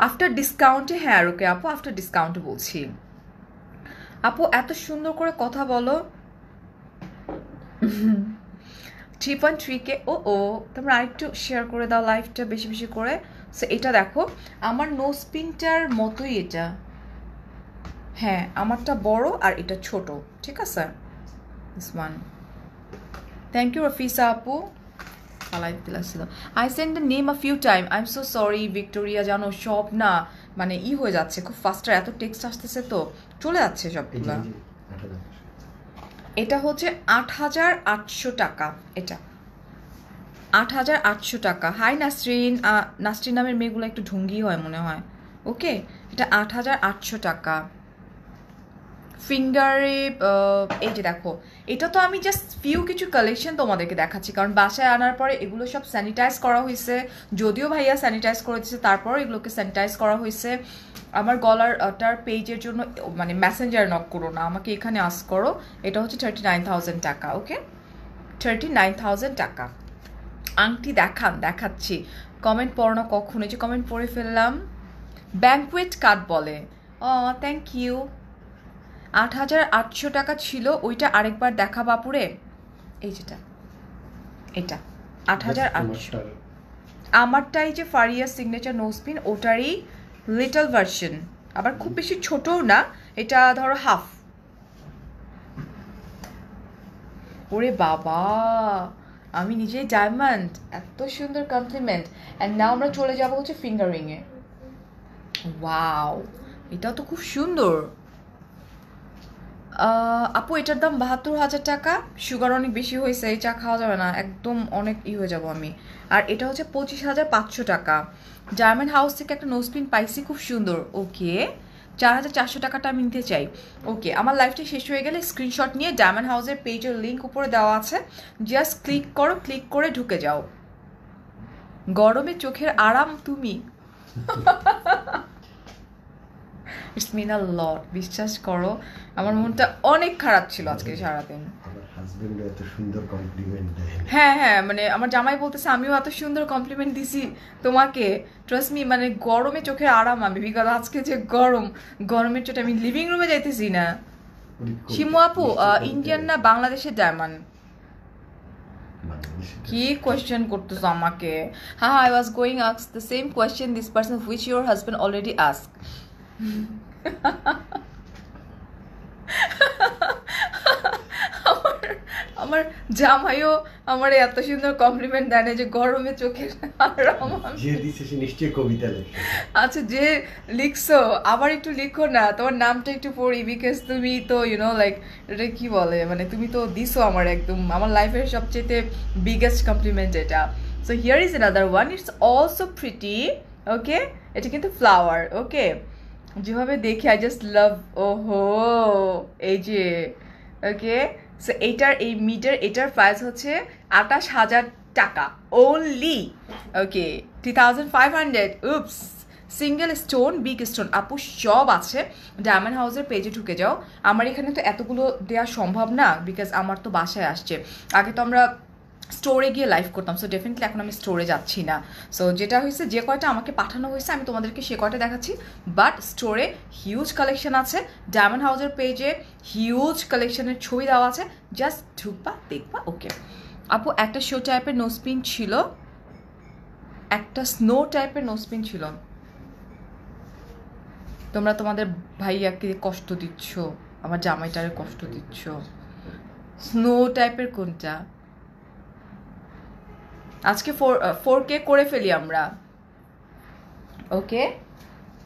আফটার ডিসকাউন্টে হ্যাঁ ওকে আপু আফটার ডিসকাউন্টে বলছি আপু এত সুন্দর করে কথা বলো 3.3K ও তোমরা আরেকটু শেয়ার করে দাও লাইভটা বেশি বেশি করে সো এটা দেখো আমার নোজ পিনটার মতোই এটা হ্যাঁ আমারটা বড় আর এটা ছোট ঠিক আছে দিস ওয়ান থ্যাংক ইউ রফিসা আপু ফালাই দিতে লাগছিল I send the name a few time I am so sorry Victoria জানো সব না মানে হয়ে যাচ্ছে খুব ফাস্টার এত টেক্সট আসতেছে তো চলে যাচ্ছে সবগুলো এটা হচ্ছে 8,800 টাকা এটা 8,800 টাকা হাই নাসরিন নাসরিন নামের মেয়েগুলো একটু ঢুঙ্গি হয় মনে হয় ওকে এটা 8,800 টাকা ফিঙ্গারে এই যে দেখো এটা তো আমি জাস্ট ফিউ কিছু কালেকশন তোমাদেরকে দেখাচ্ছি কারণ বাসায় আনার পরে এগুলো সব স্যানিটাইজ করা হয়েছে যদিও ভাইয়া স্যানিটাইজ করে দিচ্ছে তারপর এগুলোকে স্যানিটাইজ করা হয়েছে আমার গলারটার পেজের জন্য মানে মেসেঞ্জার নক করো না আমাকে এখানে আস করো এটা হচ্ছে 39,000 টাকা ওকে 39,000 টাকা আংটি দেখাচ্ছি কমেন্ট পড়ো না কখন এই যে কমেন্ট পড়ে ফেললাম ব্যাঙ্কুয়েট কার্ড বলে থ্যাংক ইউ 8,800 টাকা ছিল ওইটা আরেকবার দেখা বাপুরে এই যেটা এটা 8,800 আমারটাই যে ফারিয়া সিগনেচার নোজ পিন ওটারই লিটল ভার্সন আবার খুব বেশি ছোটও না এটা ধরো হাফ ওরে বাবা আমি নিজেই ডায়মন্ড এত সুন্দর কমপ্লিমেন্ট অ্যান্ড নাও আমরা চলে যাবো হচ্ছে ফিঙ্গারিংয়ে ওয়াও এটাও তো খুব সুন্দর আপু এটার দাম 72,000 টাকা সুগার অনেক বেশি হয়েছে এই চা খাওয়া যাবে না একদম অনেক হয়ে যাবো আমি আর এটা হচ্ছে 25,500 টাকা ডায়মন্ড হাউস থেকে একটা নোজ পিন পাইছি খুব সুন্দর ওকে 4,400 টাকাটা আমি নিতে চাই ওকে আমার লাইফটা শেষ হয়ে গেলে স্ক্রিনশট নিয়ে ডায়মন্ড হাউসের পেজের লিঙ্ক উপরে দেওয়া আছে জাস্ট ক্লিক করে ঢুকে যাও গরমে চোখের আরাম তুমি ইটস মিন আ লট বিশ্বাস করো আমার মনটা অনেক খারাপ ছিল আজকে সারাদিন হ্যাঁ মানে আমার জামাই বলতেছে আমিও এত সুন্দর কমপ্লিমেন্ট দিছি তোমাকে ট্রাস্ট মি মানে গরমে চোখের আরাম আমি বিকজ আজকে যে গরমের চোটে আমি লিভিং রুমে যাইতেছি না শিমু আপু ইন্ডিয়ান না বাংলাদেশের ডায়মন্ড কি কোয়েশ্চেন করতেছো আমাকে হ্যাঁ I was going ask the same question this person which your husband already ask আমার জামাইও আমার এত সুন্দর কমপ্লিমেন্ট দেয় না যে গরমে চোখের নিশ্চয়ই কবিতা লেখে আচ্ছা যে লিখছো আবার একটু লিখো না তোমার নামটা একটু পড়ি বিকজ তুমি তো লাইক এটা কি বলে মানে তুমি তো দিছো আমার একদম আমার লাইফের সবচেয়ে বিগেস্ট কমপ্লিমেন্ট এটা so here is another one it's also pretty okay এটা কিন্তু ফ্লাওয়ার ওকে যেভাবে দেখি আই জাস্ট লাভ ওহো এই যে ওকে সো এই এটার প্রাইস হচ্ছে 28,000 টাকা ওনলি ওকে 3,500 উপস সিঙ্গেল স্টোন বিগ স্টোন আপু সব আছে ডায়মন্ড হাউসের পেজে ঢুকে যাও আমার এখানে তো এতগুলো দেওয়া সম্ভব না বিকজ আমার তো বাসায় আসছে আগে তো আমরা স্টোরে গিয়ে লাইভ করতাম সো ডেফিনেটলি এখন আমি স্টোরে যাচ্ছি না সো যেটা হয়েছে যে কয়টা আমাকে পাঠানো হয়েছে আমি তোমাদেরকে সে কয়টা দেখাচ্ছি বাট স্টোরে হিউজ কালেকশন আছে ডায়মন্ড হাউসের পেজে হিউজ কালেকশনের ছবি দেওয়া আছে জাস্ট ঢুকবা দেখবা ওকে আপু একটা শো টাইপের নোজপিন ছিল একটা স্নো টাইপের নোজপিন ছিল তোমরা তোমাদের ভাইয়াকে কষ্ট দিচ্ছ আমার জামাইটারে কষ্ট দিচ্ছ স্নো টাইপের কোনটা আজকে 4K করে ফেলি আমরা ওকে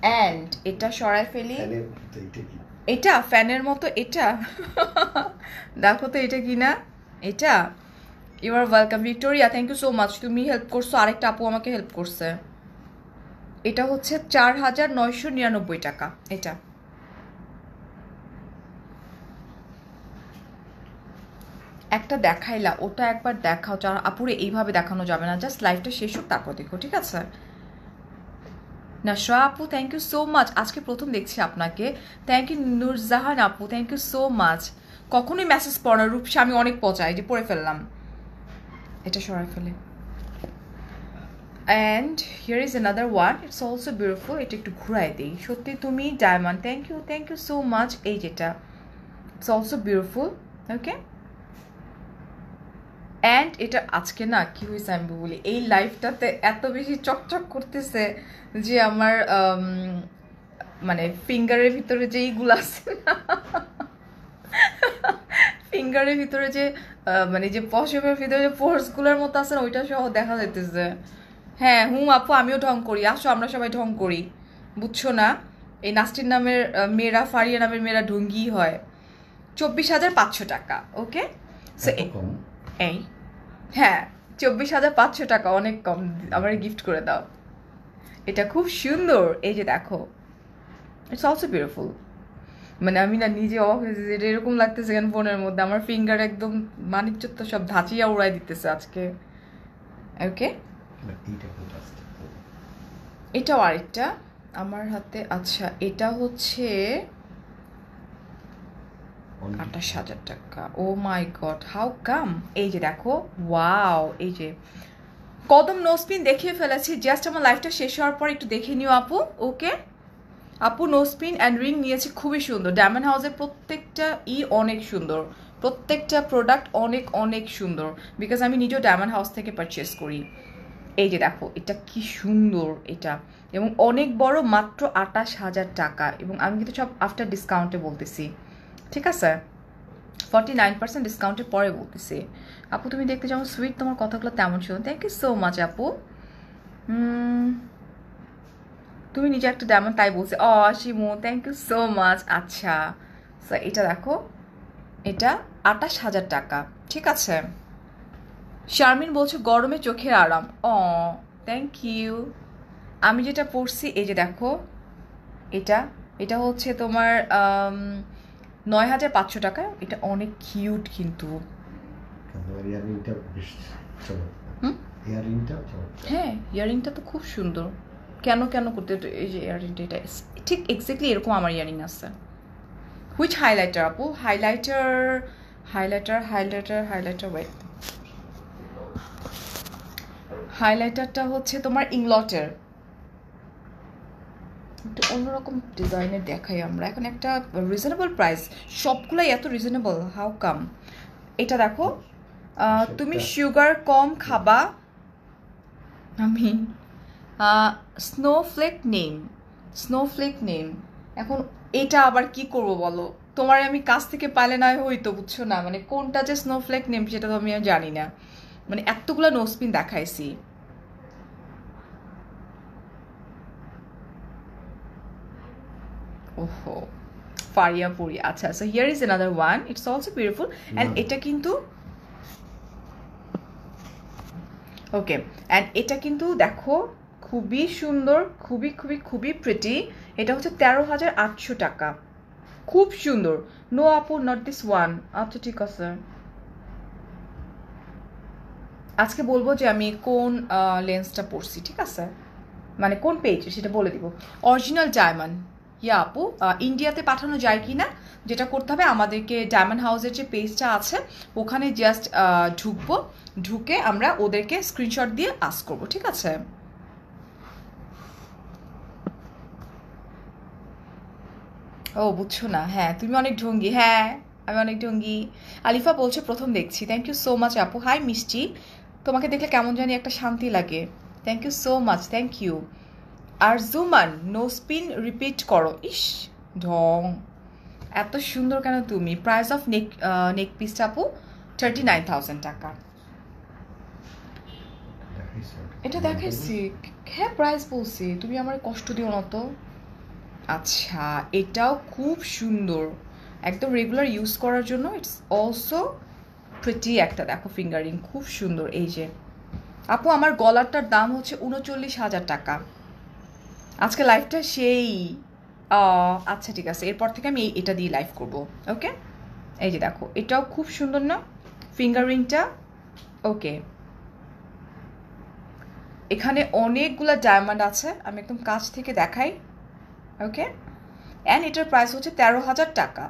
অ্যান্ড এটা সরাই ফেলি, ফ্যানের তো এটা কি? এটা ফ্যানের মতো, এটা দেখো তো এটা কি না, এটা। You are welcome Victoria, thank you so much, তুমি হেল্প করছো, আরেকটা আপু আমাকে হেল্প করছে। এটা হচ্ছে 4,999 টাকা। এটা একটা দেখাইলা, ওটা একবার দেখাও। আপুরে এইভাবে দেখানো যাবে না, জাস্ট লাইভটা শেষ হোক তারপর দেখো, ঠিক আছে? নাশরা আপু থ্যাংক ইউ সো মাচ, আজকে প্রথম দেখছি আপনাকে। থ্যাংক ইউ নুরজাহান আপু, থ্যাংক ইউ সো মাচ। কখনোই মেসেজ পড়ো না রূপসা, আমি অনেক পচাই, যে পড়ে ফেললাম। এটা সরাই ফেলে। And here is another one, it's also beautiful. এটা একটু ঘুরাই দিই, সত্যি তুমি diamond, thank you so much. এই যেটা it's also beautiful, okay. And এটা আজকে না কি হয়েছে আমি বলি, এই লাইফটাতে এত বেশি চকচক করতেছে যে আমার মানে ফিঙ্গারের ভিতরে যে এইগুলো আছে না, ফিঙ্গারের ভিতরে যে মানে যে পশমের ভিতরে যে পোর্সগুলোর মতো আছে না, ওইটা সহ দেখা যাইতেছে। হ্যাঁ আপু, আমিও ঢং করি, আসো আমরা সবাই ঢং করি, বুঝছো না? এই নাস্টির নামের মেয়েরা, ফারিয়া নামের মেয়েরা ঢঙ্গি হয়। 24,500 টাকা, ওকে। সো এই হ্যাঁ 24,500 টাকা, অনেক কম, আমার গিফট করে দাও। এটা খুব সুন্দর, এই যে দেখো, ইটস অলসো বিউটিফুল। মানে আমি না নিজে অফিসে যেটা এরকম লাগতেছে কেন ফোনের মধ্যে, আমার ফিঙ্গার একদম মানিকচত্ব সব ধাঁচিয়া উড়াই দিতেছে আজকে, ওকে। এটাও আরেকটা আমার হাতে, আচ্ছা এটা হচ্ছে 28,000 টাকা। ও মাই গড, হাউ কাম? এই যে দেখো, ওয়াও, এই যে কদম নোসপিন দেখিয়ে ফেলেছি, জাস্ট আমার লাইফটা শেষ হওয়ার পর একটু দেখে নিও আপু, ওকে। আপু নোসপিন অ্যান্ড রিং নিয়েছি, খুবই সুন্দর। ডায়মন্ড হাউসের প্রত্যেকটা অনেক সুন্দর, প্রত্যেকটা প্রোডাক্ট অনেক অনেক সুন্দর, বিকজ আমি নিজেও ডায়মন্ড হাউস থেকে পারচেস করি। এই যে দেখো এটা কি সুন্দর, এটা এবং অনেক বড়, মাত্র 28,000 টাকা। এবং আমি কিন্তু সব আফটার ডিসকাউন্টে বলতেছি, ঠিক আছে? 49% ডিসকাউন্টের পরে বলতেছি। আপু তুমি দেখতে যেমন সুইট, তোমার কথাগুলো তেমন শুনো, থ্যাংক ইউ সো মাচ আপু। তুমি নিজে একটা ডায়মন্ড তাই বলছে, Shimu thank you so much. আচ্ছা সো এটা দেখো, এটা 28,000 টাকা, ঠিক আছে। শারমিন বলছে গরমে চোখের আরাম, থ্যাংক ইউ। আমি যেটা পড়ছি, এই যে দেখো, এটা এটা হচ্ছে তোমার 9,500 টাকা। এটা অনেক কিউট কিন্তু, হ্যাঁ ইয়ারিংটা তো খুব সুন্দর। কেন করতে, এই যে ইয়ারিংটা, এটা ঠিক এক্স্যাক্টলি এরকম আমার ইয়ারিং আছে। হুইচ হাইলাইটার আপু? হাইলাইটার ওয়েট, হাইলাইটারটা হচ্ছে তোমার ইংলটের, একটু অন্যরকম ডিজাইনের দেখাই আমরা এখন, একটা রিজনেবল প্রাইস, সবগুলোই এত রিজনেবল, হাউ কাম? এটা দেখো, তুমি সুগার কম খাবা, আমি স্নোফ্লেক নেম। এখন এটা আবার কি করব বলো, তোমার আমি কাছ থেকে পাইলে না হইতো, বুঝছো না? মানে কোনটা যে স্নোফ্লেক নেম সেটা তো আমি জানি না, মানে এতগুলো নোসপিন দেখাইছি। ওহো ফারিয়া পুরি, আচ্ছা so here is another one, it's also beautiful. And এটা কিন্তু ওকে, অ্যান্ড এটা কিন্তু দেখো খুবই সুন্দর, খুবই খুবই খুবই প্রিটি। এটা হচ্ছে 13,800 টাকা, খুব সুন্দর। নো আপু নট দিস ওয়ান, আচ্ছা ঠিক আছে, আজকে বলবো যে আমি কোন লেন্সটা পরছি, ঠিক আছে? মানে কোন পেজ সেটা বলে দিব। অরিজিনাল ডায়মন্ড, ইয়া আপু ইন্ডিয়াতে পাঠানো যায় কি না, যেটা করতে হবে আমাদেরকে ডায়মন্ড হাউসের যে পেজটা আছে ওখানে জাস্ট ঢুকবো, ঢুকে আমরা ওদেরকে স্ক্রিনশট দিয়ে আস্ক করবো, ঠিক আছে? ও বুঝছো না, হ্যাঁ তুমি অনেক ঢঙ্গি, হ্যাঁ আমি অনেক ঢঙ্গি। আলিফা বলছে প্রথম দেখছি, থ্যাংক ইউ সো মাচ আপু। হাই মিষ্টি, তোমাকে দেখলে কেমন জানি একটা শান্তি লাগে, thank you so much, thank you. আর জুমান নো স্পিন রিপিট করো, ইস ঢং, এত সুন্দর কেন তুমি? প্রাইস অফ নেক পিসটা আপু 39,000 টাকা। এটা দেখাইছি, হ্যাঁ প্রাইস বলছি, তুমি আমার কষ্ট দিও না তো। আচ্ছা, এটাও খুব সুন্দর, একদম রেগুলার ইউজ করার জন্য। ইটস অলসো প্রিটি একটা, দেখো ফিঙ্গারিং খুব সুন্দর। এই যে আপু আমার গলারটার দাম হচ্ছে ৩৯,০০০ টাকা। আজকে লাইভটা সেই আচ্ছা ঠিক আছে, এরপর থেকে আমি এটা দিয়ে লাইভ করব। ওকে, এই যে দেখো এটাও খুব সুন্দর না ফিঙ্গারিংটা। ওকে, এখানে অনেকগুলো ডায়মন্ড আছে, আমি একদম কাছ থেকে দেখাই। ওকে, অ্যান্ড এটার প্রাইস হচ্ছে ১৩,০০০ টাকা।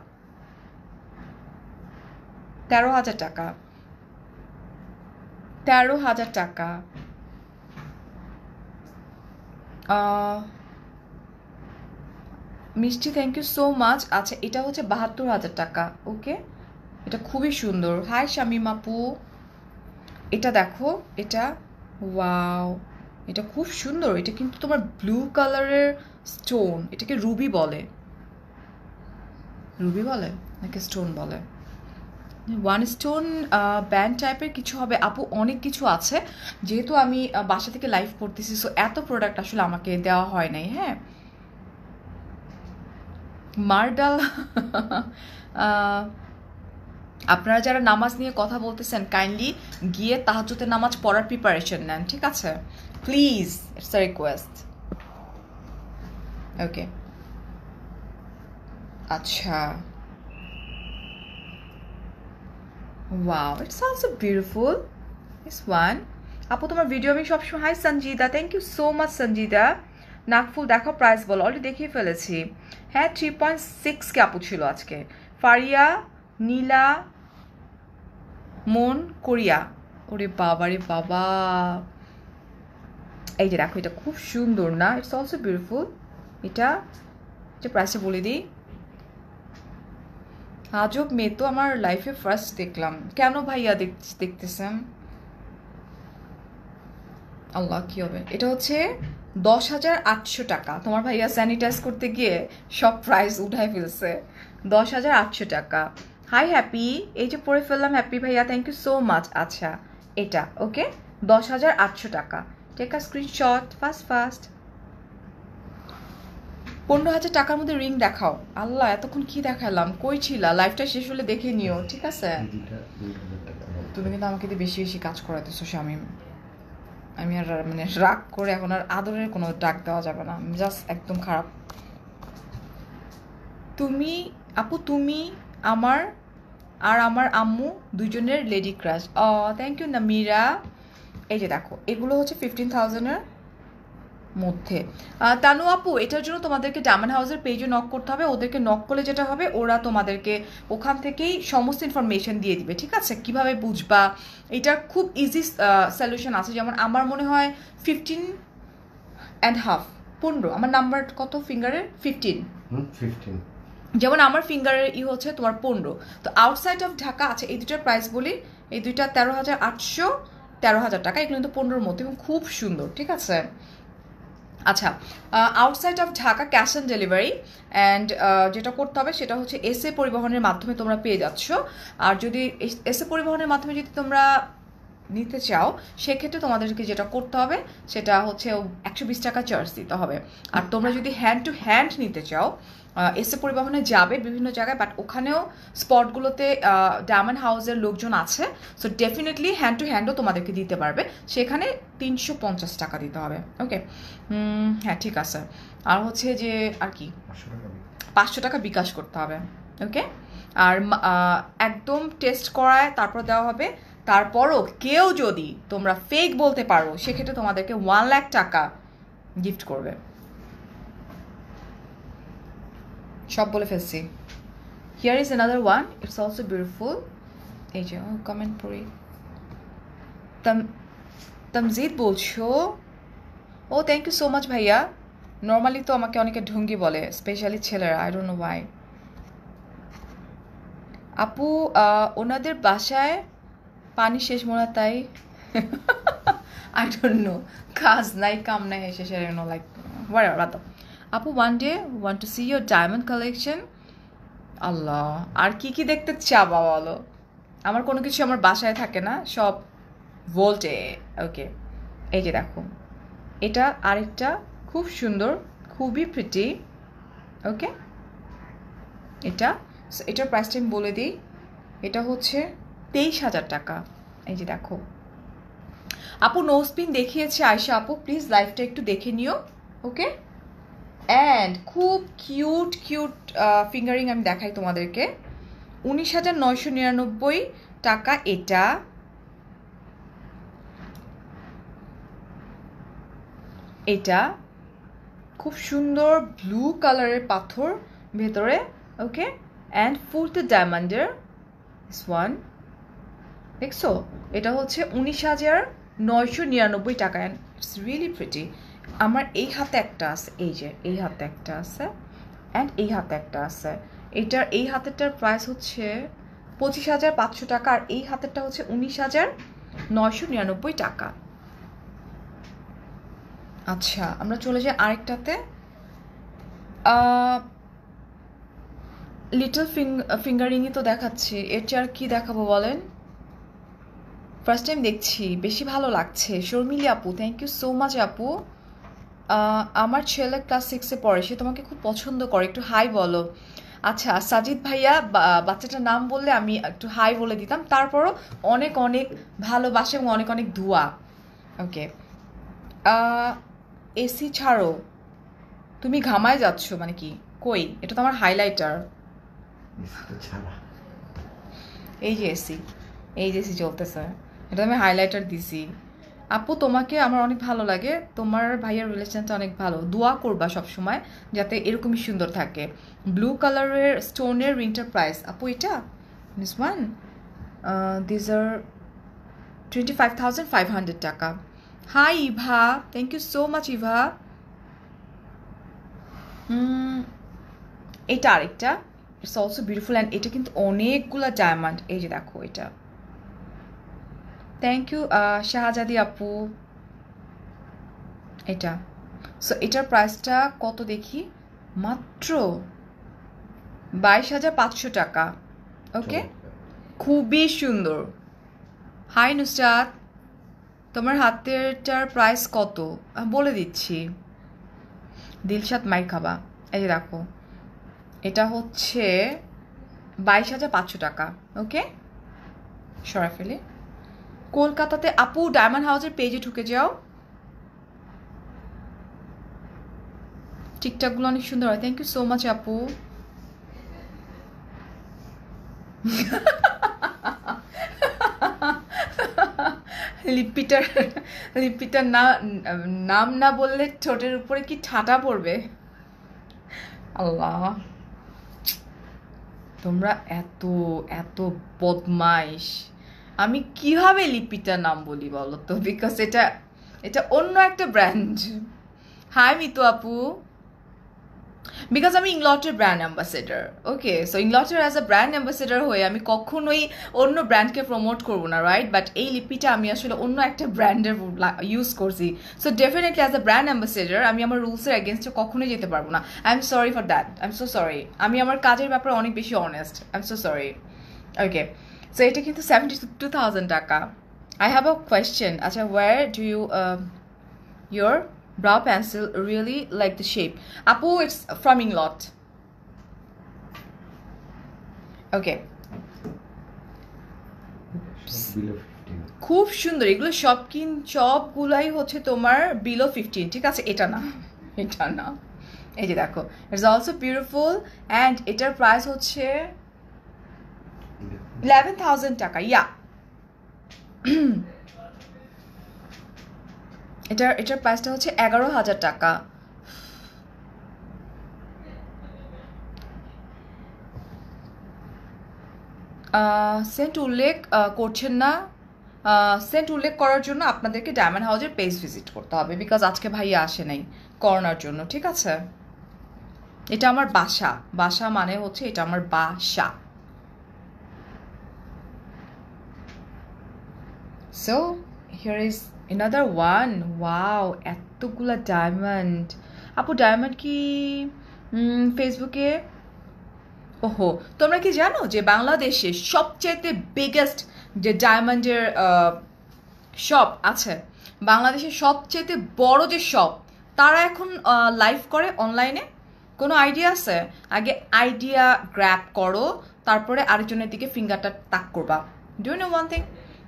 ১৩,০০০ টাকা, ১৩,০০০ টাকা। মিষ্টি থ্যাংক ইউ সো মাচ। আচ্ছা, এটা হচ্ছে ৭২,০০০ টাকা। ওকে, এটা খুবই সুন্দর। হাই শামিম আপু, এটা দেখো, এটা ওয়াও, এটা খুব সুন্দর। এটা কিন্তু তোমার ব্লু কালারের স্টোন, এটাকে রুবি বলে, রুবি বলে নাকি স্টোন বলে, ওয়ান স্টোন ব্যান্ড টাইপের কিছু হবে আপু। অনেক কিছু আছে, যেহেতু আমি বাসা থেকে লাইভ করতেছি, সো এত প্রোডাক্ট আসলে আমাকে দেওয়া হয় নাই। হ্যাঁ, মার্ডাল আপনারা যারা নামাজ নিয়ে কথা বলতেছেন, কাইন্ডলি গিয়ে তাহাজ্জুদের নামাজ পড়ার প্রিপারেশন নেন, ঠিক আছে? Please, it's a request. Okay, আচ্ছা, wow, it's also beautiful this one. আপু তোমার ভিডিও আমি সবসময়, hi Sanjida, thank you so much Sanjida. নাকফুল দেখো, প্রাইস বলো, অলরেডি দেখিয়ে ফেলেছি। হ্যাঁ, 3.6 আপু ছিল আজকে। ফারিয়া, নীলা, মন, কোরিয়া। ওরে বাবা রে বাবা, এই যে দেখো, এটা খুব সুন্দর না? It's also beautiful. এটা প্রাইসটা বলে দিই। আজব মেয়ে তো আমার লাইফে ফার্স্ট দেখলাম। কেন ভাইয়া দেখতেছেন? আল্লাহ, কি হবে? এটা হচ্ছে ১০,৮০০ টাকা। তোমার ভাইয়া স্যানিটাইজ করতে গিয়ে সব প্রাইস উঠায় ফেলছে। ১০,৮০০ টাকা। হাই হ্যাপি, এই যে পড়ে ফেললাম হ্যাপি ভাইয়া, থ্যাংক ইউ সো মাচ। আচ্ছা, এটা ওকে, ১০,৮০০ টাকা। Take a screenshot fast fast. ১৫,০০০ টাকার মধ্যে রিং দেখাও। আল্লাহ, এতক্ষণ কি দেখালাম? কই ছিলা? লাইফটা শেষ হলে দেখে নিও, ঠিক আছে? তুমি কিন্তু আমাকে দিয়ে বেশি বেশি কাজ করাতেছো শামিম। আমি আর মানে রাগ করে এখন আর আদরের কোনো ডাক দেওয়া যাবে না, জাস্ট একদম খারাপ। তুমি আপু, তুমি আমার আর আমার আম্মু দুজনের lady crush. Thank you Namira. এই যে দেখো, এগুলো হচ্ছে 15,000-এর মধ্যে। তানু আপু, এটার জন্য তোমাদেরকে ডায়মন্ড হাউসের পেজে নক করতে হবে। ওদেরকে নক করলে যেটা হবে, ওরা তোমাদেরকে ওখান থেকেই সমস্ত ইনফরমেশন দিয়ে দিবে, ঠিক আছে? কিভাবে বুঝবা, এটার খুব ইজি সলিউশন আছে। যেমন আমার মনে হয় 15.5, 15, আমার নাম্বার কত ফিঙ্গারের? 15। যেমন আমার ফিঙ্গারের হচ্ছে তোমার 15। তো আউটসাইড অফ ঢাকা আছে, এই দুটার প্রাইস বলি, এই দুইটা ১৩,৮০০, ১৩,০০০ টাকা। এগুলো কিন্তু 15-র মধ্যে এবং খুব সুন্দর, ঠিক আছে? আচ্ছা, outside of Dhaka cash on delivery, and যেটা করতে হবে সেটা হচ্ছে এসএ পরিবহনের মাধ্যমে তোমরা পেয়ে যাচ্ছ। আর যদি এসএ পরিবহনের মাধ্যমে যদি তোমরা নিতে চাও, সেক্ষেত্রে তোমাদেরকে যেটা করতে হবে সেটা হচ্ছে ১২০ টাকা চার্জ দিতে হবে। আর তোমরা যদি হ্যান্ড টু হ্যান্ড নিতে চাও, এসএ পরিবহনে যাবে বিভিন্ন জায়গায়, বাট ওখানেও স্পটগুলোতে ডায়মন্ড হাউসের লোকজন আছে, সো ডেফিনেটলি হ্যান্ড টু হ্যান্ডও তোমাদেরকে দিতে পারবে। সেখানে ৩৫০ টাকা দিতে হবে। ওকে, হ্যাঁ ঠিক আছে। আর হচ্ছে যে আর কি ৫০০ টাকা বিকাশ করতে হবে। ওকে, আর একদম টেস্ট করায় তারপর দেওয়া হবে। তারপরও কেউ যদি তোমরা ফেক বলতে পারো, সেক্ষেত্রে তোমাদেরকে 1,০০,০০০ টাকা গিফট করবে। সব বলে ফেলছি। Here is another one, it's also beautiful. এই যে কমেন্ট পড়ি। তামজিদ বলছো, ও থ্যাংক ইউ সো মাচ ভাইয়া। নর্মালি তো আমাকে অনেকে ঢুঙ্গি বলে, স্পেশালি ছেলেরা, আই ডোন্ট নো ওয়াই। আপু, ওনাদের বাসায় পানি শেষ মনে হয়, তাই আই ডোন্ট নো, কাজ নাই কাম নাই, শেষে লাইক বাদ। আপু, one day want to see your diamond collection. আল্লাহ, আর কি কি দেখতে চাবা বলো? আমার কোনো কিছু আমার বাসায় থাকে না, সব ভোল্টে। ওকে, এই যে দেখো, এটা আরেকটা খুব সুন্দর, খুবই প্রিটি। ওকে, এটার প্রাইসটা আমি বলে দিই, এটা হচ্ছে 23,000 টাকা। এই যে দেখো আপু, নোজপিন দেখিয়েছে আয়শা আপু, প্লিজ লাইভটা একটু দেখে নিও। ওকে, অ্যান্ড খুব কিউট কিউট ফিঙ্গারিং আমি দেখাই তোমাদেরকে। 19,999 টাকা এটা। এটা খুব সুন্দর ব্লু কালারের পাথর ভেতরে। ওকে, অ্যান্ড ফুলতে ডায়মন্ডের দিস ওয়ান, দেখছো? এটা হচ্ছে 19,999 টাকা, অ্যান্ড ইটস রিয়েলি প্রিটি। আমার এই হাতে একটা আছে, এই যে এই হাতে একটা আছে, অ্যান্ড এই হাতে একটা আছে। এই হাতেরটার প্রাইস হচ্ছে 25,500 টাকা, আর এই হাতেরটা হচ্ছে 19,999 টাকা। আচ্ছা, আমরা চলে যাই আরেকটাতে। লিটল ফিঙ্গারিংই তো দেখাচ্ছি, এর চেয়ে আর কি দেখাবো বলেন? ফার্স্ট টাইম দেখছি, বেশি ভালো লাগছে। শর্মিলি আপু, থ্যাংক ইউ সো মাচ আপু। আমার ছেলে ক্লাস 6-এ পড়ে, সে তোমাকে খুব পছন্দ করে, একটু হাই বলো। আচ্ছা, সাজিদ ভাইয়া, বাচ্চাটার নাম বললে আমি একটু হাই বলে দিতাম, তারপরও অনেক অনেক ভালোবাসা এবং অনেক অনেক দোয়া। ওকে, এসি ছাড়ো, তুমি ঘামায় যাচ্ছ মানে কি? কই, এটা তো আমার হাইলাইটার। এই যে এসি, এই যে এসি চলতেছে, এটা আমি হাইলাইটার দিছি। আপু, তোমাকে আমার অনেক ভালো লাগে, তোমার ভাইয়ের রিলেশনটা অনেক ভালো, দোয়া করবা সবসময় যাতে এরকমই সুন্দর থাকে। ব্লু কালারের স্টোনের রিংটার প্রাইস আপু, এটা দিস ওয়ান, দিস আর 25,500 টাকা। Hi Eva, thank you so much Eva. এটা আরেকটা, ইটস অলসো বিউটিফুল, অ্যান্ড এটা কিন্তু অনেকগুলা ডায়মন্ড। এই যে দেখো এটা, থ্যাংক ইউ শাহজাদি আপু। এটা, সো এটার প্রাইসটা কত দেখি, মাত্র 22,500 টাকা। ওকে, খুবই সুন্দর। হাই নুসরাত, তোমার হাতেরটার প্রাইস কত বলে দিচ্ছি। দিলশাদ মাই খাবা, এই যে দেখো, এটা হচ্ছে 22,500 টাকা। ওকে, সরাই ফেলি। কলকাতাতে আপু, ডায়মন্ড হাউসের পেজে ঢুকে যাও, টিকটকগুলো অনেক সুন্দর হয়। থ্যাংক ইউ সো মাচ আপু। লিপিটার নাম না বললে ঠোঁটের উপরে কি ঠাটা পড়বে। আল্লাহ, তোমরা এত এত বদমাইশ। আমি কিভাবে লিপিটার নাম বলি বলো তো, বিকজ এটা অন্য একটা ব্র্যান্ড। হাই মিতু আপু, বিকজ আমি ইংলটের ব্র্যান্ড অ্যাম্বাসেডার। ওকে, সো ইংলটের অ্যাজ আ ব্র্যান্ড অ্যাম্বাসেডার হয়ে আমি কখনোই অন্য ব্র্যান্ডকে প্রমোট করবো না, রাইট? বাট এই লিপিটা আমি আসলে অন্য একটা ব্র্যান্ডের ইউজ করছি, so definitely as a brand ambassador আমি আমার রুলসের এগেনস্টে কখনোই যেতে পারবো না। I am sorry for that, I am so sorry. আমি আমার কাজের ব্যাপারে অনেক বেশি honest, I am so sorry. Okay, so এটা কিন্তু 72,000 টাকা। আই হ্যাভ আ কোয়েশ্চেন, আচ্ছা, where do you your brow pencil really like the shape? Apu, it's from Inglot. Okay, খুব সুন্দর এগুলো, সবগুলাই হচ্ছে তোমার বিলো 15, ঠিক আছে? এটা না, এটা না, এই যে দেখো, ইটস অলসো বিউটিফুল, অ্যান্ড এটার প্রাইস হচ্ছে 11,000 টাকা। ইয়া, এটার প্রাইসটা হচ্ছে 11,000 টাকা। সেন্ট উল্লেখ করছেন না, সেন্ট উল্লেখ করার জন্য আপনাদেরকে ডায়মন্ড হাউসের পেজ ভিজিট করতে হবে, বিকজ আজকে ভাইয়া আসে নাই করোনার জন্য, ঠিক আছে? এটা আমার বাসা, বাসা মানে হচ্ছে এটা আমার বাসা। So here is another one. Wow, এতগুলা ডায়মন্ড। আপু, ডায়মন্ড কি ফেসবুকে? ওহো, তোমরা কি জানো যে বাংলাদেশে সবচেয়ে বিগেস্ট যে ডায়মন্ডের শপ আছে, বাংলাদেশের সবচেয়ে বড় যে শপ, তারা এখন লাইভ করে অনলাইনে। কোনো আইডিয়া আছে? আগে আইডিয়া গ্র্যাব করো, তারপরে আরেকজনের দিকে ফিঙ্গারটা তাক করবা। Do you know one thing?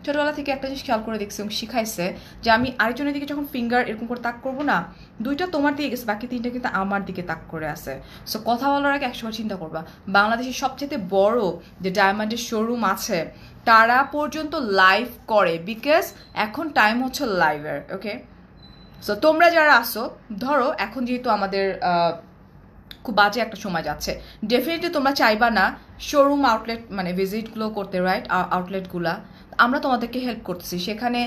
ছোটোবেলা থেকে একটা জিনিস খেয়াল করে দেখছি এবং শিখাইছে যে আমি আরেকজনের দিকে যখন ফিঙ্গার এরকম করে তাক করবো না, 2টা তোমার দিকে গেছে, বাকি 3টা কিন্তু আমার দিকে তাক করে আছে। সো কথা বলার আগে 100বার চিন্তা করবা। বাংলাদেশের সবচেয়ে বড় যে ডায়মন্ডের শোরুম আছে তারা পর্যন্ত লাইভ করে, বিকজ এখন টাইম হচ্ছে লাইভের। ওকে, সো তোমরা যারা আসো, ধরো এখন যেহেতু আমাদের খুব বাজে একটা সময় যাচ্ছে, ডেফিনেটলি তোমরা চাইবা না শোরুম আউটলেট মানে ভিজিটগুলো করতে, রাইট? আউটলেটগুলা আমরা তোমাদেরকে হেল্প করতেছি, সেখানে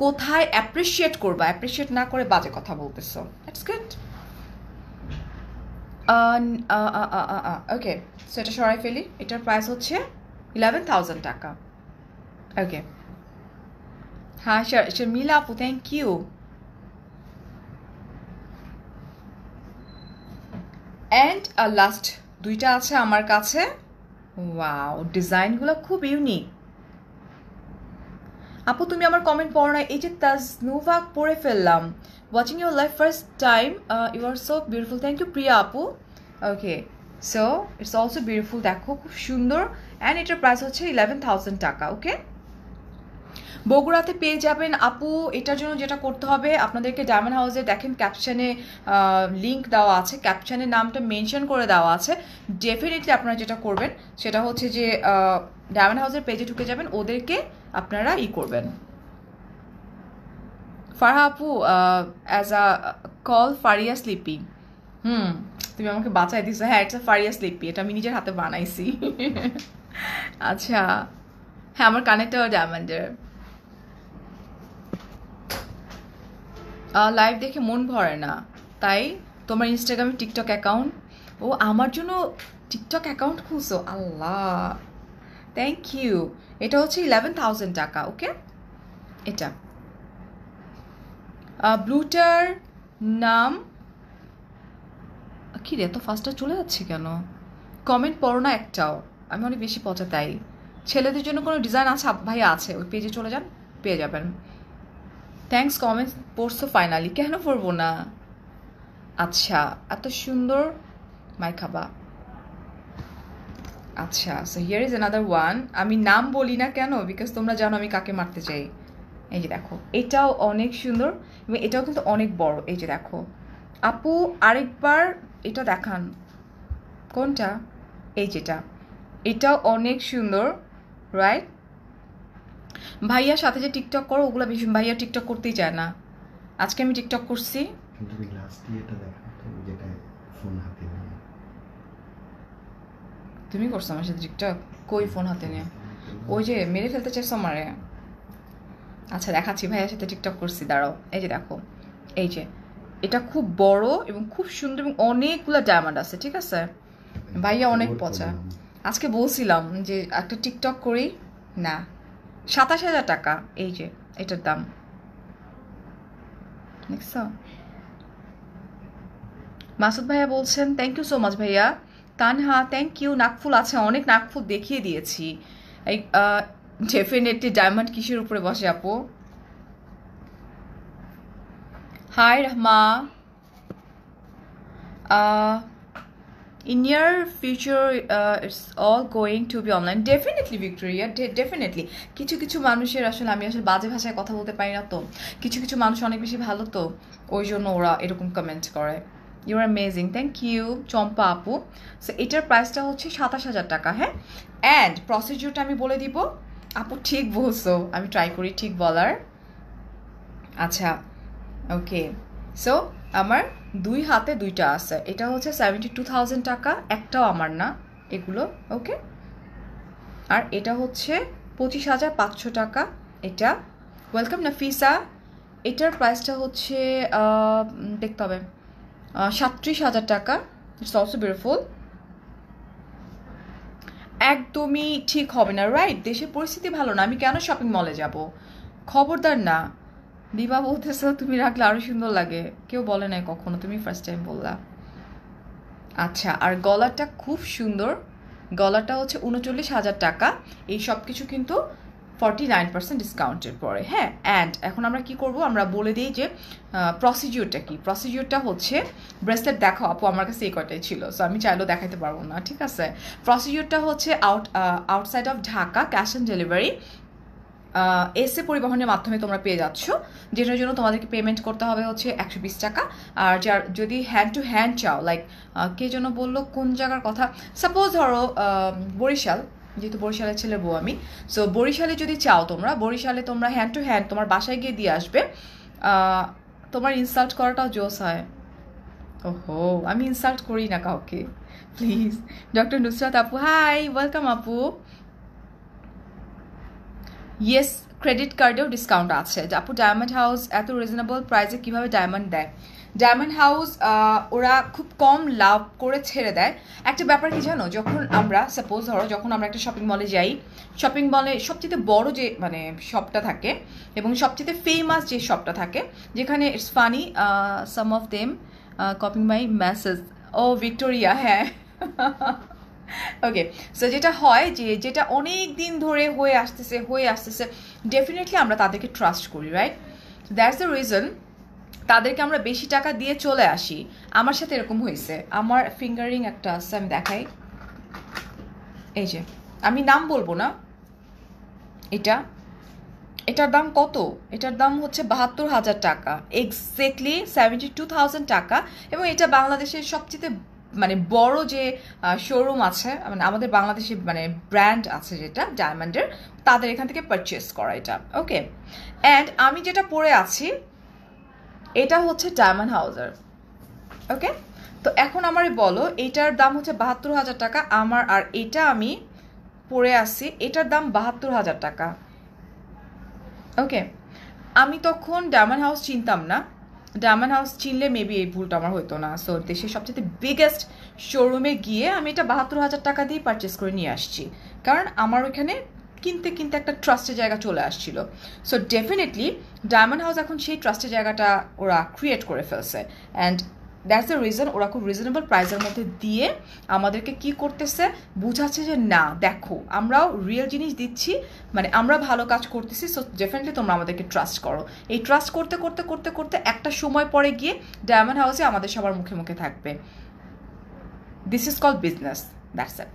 কোথায় অ্যাপ্রিসিয়েট করবা, অ্যাপ্রিসিয়েট না করে বাজে কথা বলতেছো। It's good. ওকে, সো এটা সরাই ফেলি। এটার প্রাইস হচ্ছে 11,000 টাকা। ওকে, হ্যাঁ শর্মিলা আপু, থ্যাংক ইউ। অ্যান্ড লাস্ট 2টা আছে আমার কাছে। ওয়াও, ডিজাইনগুলো খুব ইউনিক। আপু তুমি আমার কমেন্ট পড়ো না। এই যে তাজনুভা পড়ে ফেললাম। Watching your life first time, you are so beautiful. Thank you Priya আপু। Okay, so it's also beautiful, দেখো খুব সুন্দর। অ্যান্ড এটার প্রাইস হচ্ছে 11,000 টাকা। ওকে, বগুড়াতে পেয়ে যাবেন আপু। এটার জন্য যেটা করতে হবে আপনাদেরকে, ডায়মন্ড হাউসে দেখেন ক্যাপশনে লিঙ্ক দেওয়া আছে, ক্যাপশনের নামটা মেনশন করে দেওয়া আছে। ডেফিনেটলি আপনারা যেটা করবেন সেটা হচ্ছে যে ডায়মন্ড হাউসের পেজে ঢুকে যাবেন, ওদেরকে আপনারা করবেন। ফারহা আপু, as a call Faria sleepy. তুমি আমাকে বাঁচাই দিছো। হ্যাঁ, ইটস আ ফারিয়া স্লিপি, এটা আমি নিজের হাতে বানাইছি। আচ্ছা, হ্যাঁ আমার কানেরটাও ডায়মন্ডের। লাইভ দেখে মন ভরে না, তাই তোমার ইনস্টাগ্রামে টিকটক অ্যাকাউন্ট? ও, আমার জন্য টিকটক অ্যাকাউন্ট খুলছো? আল্লাহ, থ্যাংক ইউ। এটা হচ্ছে 11,000 টাকা। ওকে, এটা ব্লুটার নাম কি রে? এত ফাস্টটা চলে যাচ্ছে কেন? কমেন্ট পড়ো না একটাও, আমি অনেক বেশি পচা তাই। ছেলেদের জন্য কোনো ডিজাইন আছে ভাইয়া? আছে, ওই পেজে চলে যান, পেয়ে যাবেন। থ্যাঙ্কস, কমেন্টস পড়ছো ফাইনালি। কেন পড়বো না? আচ্ছা, এত সুন্দর মাই খাবা। আচ্ছা, so here is another one. আমি নাম বলি না কেন, বিকজ তোমরা জানো আমি কাকে মারতে চাই। এই যে দেখো, এটাও অনেক সুন্দর এবং এটাও কিন্তু অনেক বড়। এই যে দেখো আপু, আরেকবার এটা দেখান। কোনটা? এই যেটা, এটাও অনেক সুন্দর, রাইট? ভাইয়ার সাথে যে টিকটক করো ওগুলো বেশি, ভাইয়া টিকটক করতেই চায় না। আজকে আমি টিকটক করছি। তুমি করছো আমার সাথে টিকটক? কই ফোন হাতে নিয়ে? ওই যে মেরে ফেলতে চাইছো আমারে। আচ্ছা দেখাচ্ছি, ভাইয়ার সাথে টিকটক করছি, দাঁড়াও। এই যে দেখো, এই যে এটা খুব বড় এবং খুব সুন্দর এবং অনেকগুলো ডায়মন্ড আছে, ঠিক আছে? ভাইয়া অনেক পচা। আজকে বলছিলাম যে একটা টিকটক করি না। 27,000 টাকা এই যে এটার দাম, দেখছো? মাসুদ ভাইয়া বলছেন থ্যাংক ইউ সো মাচ ভাইয়া। Tanha thank you. নাকফুল আছে, অনেক নাকফুল দেখিয়ে দিয়েছি। এই ডেফিনেটলি ডায়মন্ড কিসের উপরে বসে আপু? হাই রহমা, in your future it's all going to be online. Definitely Victoria, definitely. কিছু কিছু মানুষের আসলে, আমি আসলে বাজে ভাষায় কথা বলতে পারি না, তো কিছু কিছু মানুষ অনেক বেশি ভালো, তো ওই জন্য ওরা এরকম কমেন্ট করে। You are amazing, thank you Champa আপু। সো এটার প্রাইসটা হচ্ছে 27,000 টাকা। হ্যাঁ, অ্যান্ড প্রসিডিউরটা আমি বলে দিব। আপু ঠিক বলছো, আমি ট্রাই করি ঠিক বলার। আচ্ছা, ওকে, সো আমার 2 হাতে 2টা আছে। এটা হচ্ছে 72,000 টাকা, একটাও আমার না এগুলো। ওকে, আর এটা হচ্ছে 25,500 টাকা। এটা ওয়েলকাম নাফিসা। এটার প্রাইসটা হচ্ছে দেখতে হবে 37,000 টাকা। It's also beautiful. একদমই ঠিক হবে না, রাইট? দেশের পরিস্থিতি ভালো না, আমি কেন শপিং মলে যাব? খবরদার না। দিবা বলতেছো তুমি রাখলে আরো সুন্দর লাগে, কেউ বলে নাই কখনো, তুমি ফার্স্ট টাইম বললা। আচ্ছা, আর গলাটা খুব সুন্দর, গলাটা হচ্ছে 39,000 টাকা। এই সব কিছু কিন্তু 49% ডিসকাউন্টের পরে। হ্যাঁ, অ্যান্ড এখন আমরা কি করব, আমরা বলে দিই যে প্রসিডিউরটা কি। প্রসিডিউরটা হচ্ছে, ব্রেসলেট দেখাও আপু, আমার কাছে এই কয়টাই ছিল, সো আমি চাইলেও দেখাতে পারবো না, ঠিক আছে। প্রসিডিউরটা হচ্ছে outside of Dhaka, cash on delivery এসে পরিবহনের মাধ্যমে তোমরা পেয়ে যাচ্ছ, যেটার জন্য তোমাদেরকে পেমেন্ট করতে হবে হচ্ছে 120 টাকা। আর যার যদি হ্যান্ড টু হ্যান্ড চাও, লাইক কে যেন বললো কোন জায়গার কথা, সাপোজ ধরো বরিশাল, যেহেতু বরিশালের ছেলে বউ আমি, সো বরিশালে যদি চাও তোমরা, বরিশালে তোমরা হ্যান্ড টু হ্যান্ড তোমার বাসায় গিয়ে দিয়ে আসবে, তোমার ইনসাল্ট করাটাও জোস হয়। ওহো, আমি ইনসাল্ট করি না কাউকে, প্লিজ। ডক্টর নুসরাত আপু, হাই, ওয়েলকাম আপু। ইয়েস, ক্রেডিট কার্ডেও ডিসকাউন্ট আছে। আপু ডায়মন্ড হাউস এত রিজনেবল প্রাইসে কিভাবে ডায়মন্ড দেয়? ডায়মন্ড হাউস ওরা খুব কম লাভ করে ছেড়ে দেয়। একটা ব্যাপার কি জানো, যখন আমরা সাপোজ ধরো যখন আমরা একটা শপিং মলে যাই, শপিং মলে সবচেয়ে বড় যে মানে শপটা থাকে এবং সবচেয়ে ফেমাস যে শপটা থাকে, যেখানে it's funny some of them copying my message, oh Victoria, হ্যাঁ। ওকে, সো যেটা হয় যে যেটা অনেক দিন ধরে হয়ে আসতেছে ডেফিনেটলি আমরা তাদেরকে ট্রাস্ট করি, রাইট? দ্যাটস দ্য রিজন তাদেরকে আমরা বেশি টাকা দিয়ে চলে আসি। আমার সাথে এরকম হয়েছে। আমার ফিঙ্গারিং একটা আছে, আমি দেখাই, এই যে, আমি নাম বলবো না, এটার দাম কত? এটার দাম হচ্ছে 72,000 টাকা, এক্স্যাক্টলি 72,000 টাকা। এবং এটা বাংলাদেশের সবচেয়ে মানে বড় যে শোরুম আছে, মানে আমাদের বাংলাদেশে মানে ব্র্যান্ড আছে যেটা ডায়মন্ডের, তাদের এখান থেকে পারচেস করা এটা। ওকে, অ্যান্ড আমি যেটা পরে আছি এটা হচ্ছে ডায়মন্ড হাউসের। ওকে, তো এখন আমারে বলো, এটার দাম হচ্ছে 72,000 টাকা আমার, আর এটা আমি পরে আছি, এটার দাম 72,000 টাকা। ওকে, আমি তখন ডায়মন্ড হাউস চিনতাম না, ডায়মন্ড হাউস চিনলে মেবি এই ভুলটা আমার হতো না। সো দেশের সবচেয়ে বিগেস্ট শোরুমে গিয়ে আমি এটা 72,000 টাকা দিয়ে পারচেস করে নিয়ে আসছি, কারণ আমার ওইখানে কিনতে কিনতে একটা ট্রাস্টের জায়গা চলে আসছিল। সো ডেফিনেটলি ডায়মন্ড হাউস এখন সেই ট্রাস্টের জায়গাটা ওরা ক্রিয়েট করে ফেলছে, অ্যান্ড দ্যাটস দ্য রিজন ওরা খুব রিজনেবল প্রাইসের মধ্যে দিয়ে আমাদেরকে কি করতেছে, বুঝাচ্ছে যে না দেখো আমরাও রিয়েল জিনিস দিচ্ছি, মানে আমরা ভালো কাজ করতেছি, সো ডেফিনেটলি তোমরা আমাদেরকে ট্রাস্ট করো। এই ট্রাস্ট করতে করতে করতে করতে একটা সময় পরে গিয়ে ডায়মন্ড হাউসে আমাদের সবার মুখে মুখে থাকবে। This is called business, that's it.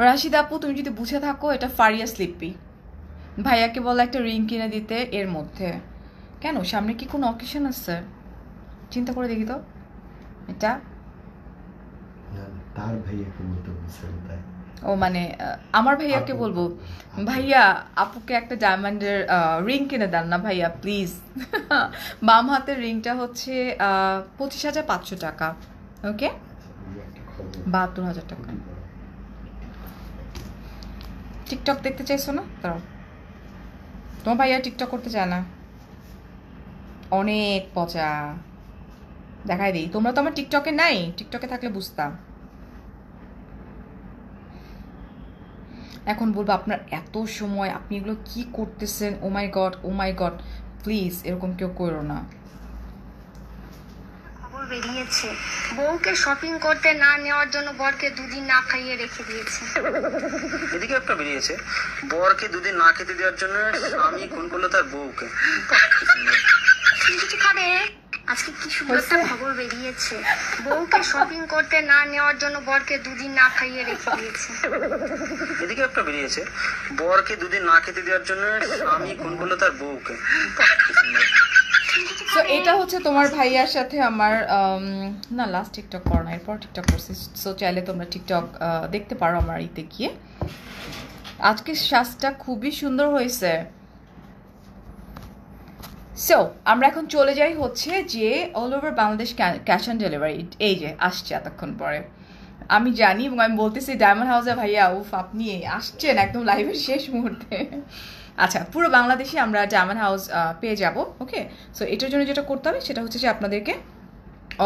Rashid আপু, তুমি যদি বুঝে থাকো এটা ফারিয়া স্লিপি, ভাইয়াকে বলা একটা রিং কিনে দিতে এর মধ্যে। কেন, সামনে কি কোনো অকেশন আছে? চিন্তা করে দেখি তো, এটা তার ভাইয়াকে বলতে বলছে, ও মানে আমার ভাইয়াকে বলবো, ভাইয়া আপুকে একটা ডায়মন্ডের রিং কিনে দেন না ভাইয়া প্লিজ। বাম হাতের রিংটা হচ্ছে 25,500 টাকা। ওকে, 72,000 টাকা। টিকটক দেখতে চাইছো না? দাঁড়াও, তোমার ভাইয়া টিকটক করতে চায় না, অনেক পচা। দেখাই দিই, তোমরা তো আমার টিকটকে নাই, টিকটকে থাকলে বুঝতাম। এখন বলবো আপনার এত সময় আপনি এগুলো কি করতেছেন, ও মাই গড, প্লিজ এরকম কেউ করো না। খবর বেরিয়েছে বউকে শপিং করতে না নেওয়ার জন্য বরকে 2 দিন না খাইয়ে রেখে দিয়েছে। এদিকে একটা বেরিয়েছে বরকে 2 দিন না খেতে দেওয়ার জন্য স্বামী খুন করলো তার বউকে। কিছু খাবে? আজকে কি সুন্দর একটা খবর বেরিয়েছে বউকে শপিং করতে না নেওয়ার জন্য বরকে 2 দিন না খাইয়ে রেখে দিয়েছে। এদিকে একটা বেরিয়েছে বরকে 2 দিন না খেতে দেওয়ার জন্য স্বামী খুন করলো তার বউকে। সো এটা হচ্ছে তোমার ভাইয়ার সাথে আমার না লাস্ট টিকটক করো না, এরপর টিকটক করছি। সো চাইলে তোমরা টিকটক দেখতে পারো আমার ইতে গিয়ে। আজকে শ্বাসটা খুবই সুন্দর হয়েছে। সো আমরা এখন চলে যাই হচ্ছে যে all over Bangladesh cash on delivery, এই যে আসছে এতক্ষণ পরে। আমি জানি এবং আমি বলতেছি ডায়মন্ড হাউসে ভাইয়া উফ আপনি আসছেন একদম লাইভের শেষ মুহূর্তে। আচ্ছা, পুরো বাংলাদেশে আমরা ডায়মন্ড হাউস পেয়ে যাব। ওকে, সো এটার জন্য যেটা করতে হবে সেটা হচ্ছে যে আপনাদেরকে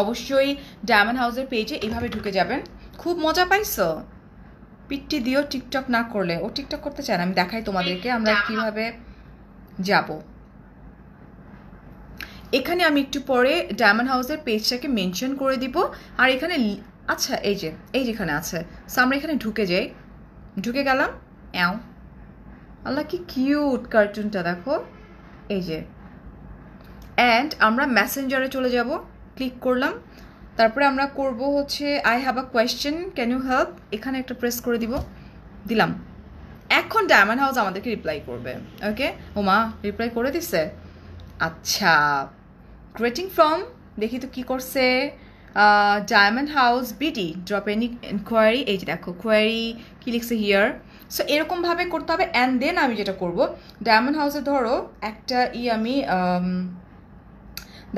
অবশ্যই ডায়মন্ড হাউসের পেজে এইভাবে ঢুকে যাবেন। খুব মজা পাইছো? পিটটি দিও টিকটক না করলে, ও টিকটক করতে চান, আমি দেখাই তোমাদেরকে আমরা কিভাবে যাব। এখানে আমি একটু পরে ডায়মন্ড হাউসের পেজটাকে মেনশন করে দিব, আর এখানে আচ্ছা এই যেখানে আছে, সো আমরা এখানে ঢুকে যাই, ঢুকে গেলাম। অ্যাও আল্লাহ কি কিউট কার্টুনটা দেখো, এই যে। অ্যান্ড আমরা মেসেঞ্জারে চলে যাব, ক্লিক করলাম, তারপরে আমরা করব হচ্ছে I have a question, can you help, এখানে একটা প্রেস করে দিলাম। এখন ডায়মন্ড হাউস আমাদেরকে রিপ্লাই করবে। ওকে, ও মা রিপ্লাই করে দিছে। আচ্ছা, গ্রেটিং ফ্রম, দেখি তো কি করছে। Diamond House BD drop any inquiry, এই যে দেখো কোয়ারি কি লিখছে হিয়ার। সো এরকমভাবে করতে হবে। অ্যান্ড দেন আমি যেটা করব, ডায়মন্ড হাউসে ধরো একটা আমি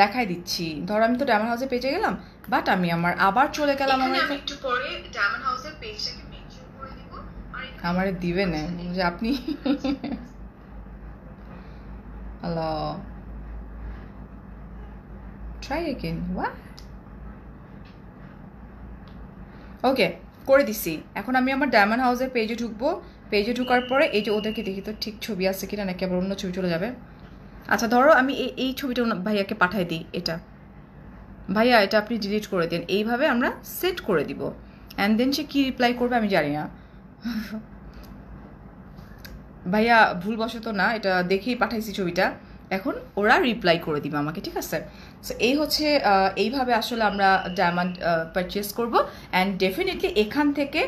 দেখাই দিচ্ছি। ধরো আমি তো ডায়মন্ড হাউসে পেজে গেলাম, বাট আমি আমার আবার চলে গেলাম। আমি একটু পরে ডায়মন্ড হাউসের পেজটাকে মেনশন করে দিব। আমারে দিবে না যে আপনি হ্যালো ট্রাই এগেইন, হোয়াট? ওকে, করে দিছি। এখন আমি আমার ডায়মন্ড হাউসের পেজে ঢুকবো। পেজে ঢুকার পরে এই যে ওদেরকে দেখি তো ঠিক ছবি আছে কিনা, নাকি আবার অন্য ছবি চলে যাবে। আচ্ছা ধরো আমি এই ছবিটা ভাইয়াকে পাঠাই দিই, এটা ভাইয়া এটা আপনি ডিলিট করে দিন, এইভাবে আমরা সেট করে দিব। And then say key reply করবে আমি জানি না ভাইয়া ভুলবশত না, এটা দেখেই পাঠাইছি ছবিটা। এখন ওরা রিপ্লাই করে দিবে আমাকে, ঠিক আছে? সো এই হচ্ছে এইভাবে আসলে আমরা ডায়মন্ড পারচেস করব। অ্যান্ড ডেফিনেটলি এখান থেকে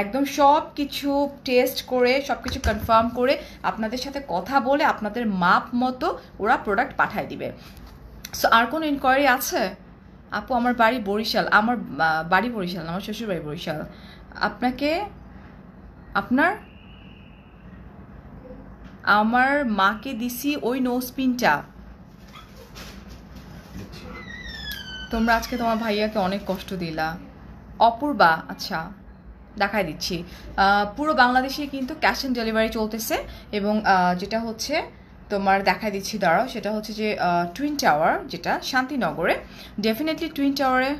একদম সব কিছু টেস্ট করে, সব কিছু কনফার্ম করে, আপনাদের সাথে কথা বলে আপনাদের মাপ মতো ওরা প্রোডাক্ট পাঠায় দিবে। সো আর কোনো ইনকোয়ারি আছে? আপু আমার বাড়ি বরিশাল, আমার বাড়ি বরিশাল, আমার শ্বশুর বাড়ি বরিশাল। আপনাকে আমার মাকে দিছি ওই নোজপিনটা। তোমরা আজকে তোমার ভাইয়াকে অনেক কষ্ট দিলা। অপূর্বা, আচ্ছা দেখাই দিচ্ছি। পুরো বাংলাদেশে কিন্তু ক্যাশ অন ডেলিভারি চলতেছে, এবং যেটা হচ্ছে তোমার দেখাই দিচ্ছি, দাঁড়াও, সেটা হচ্ছে যে টুইন টাওয়ার, যেটা শান্তিনগরে। ডেফিনেটলি টুইন টাওয়ারে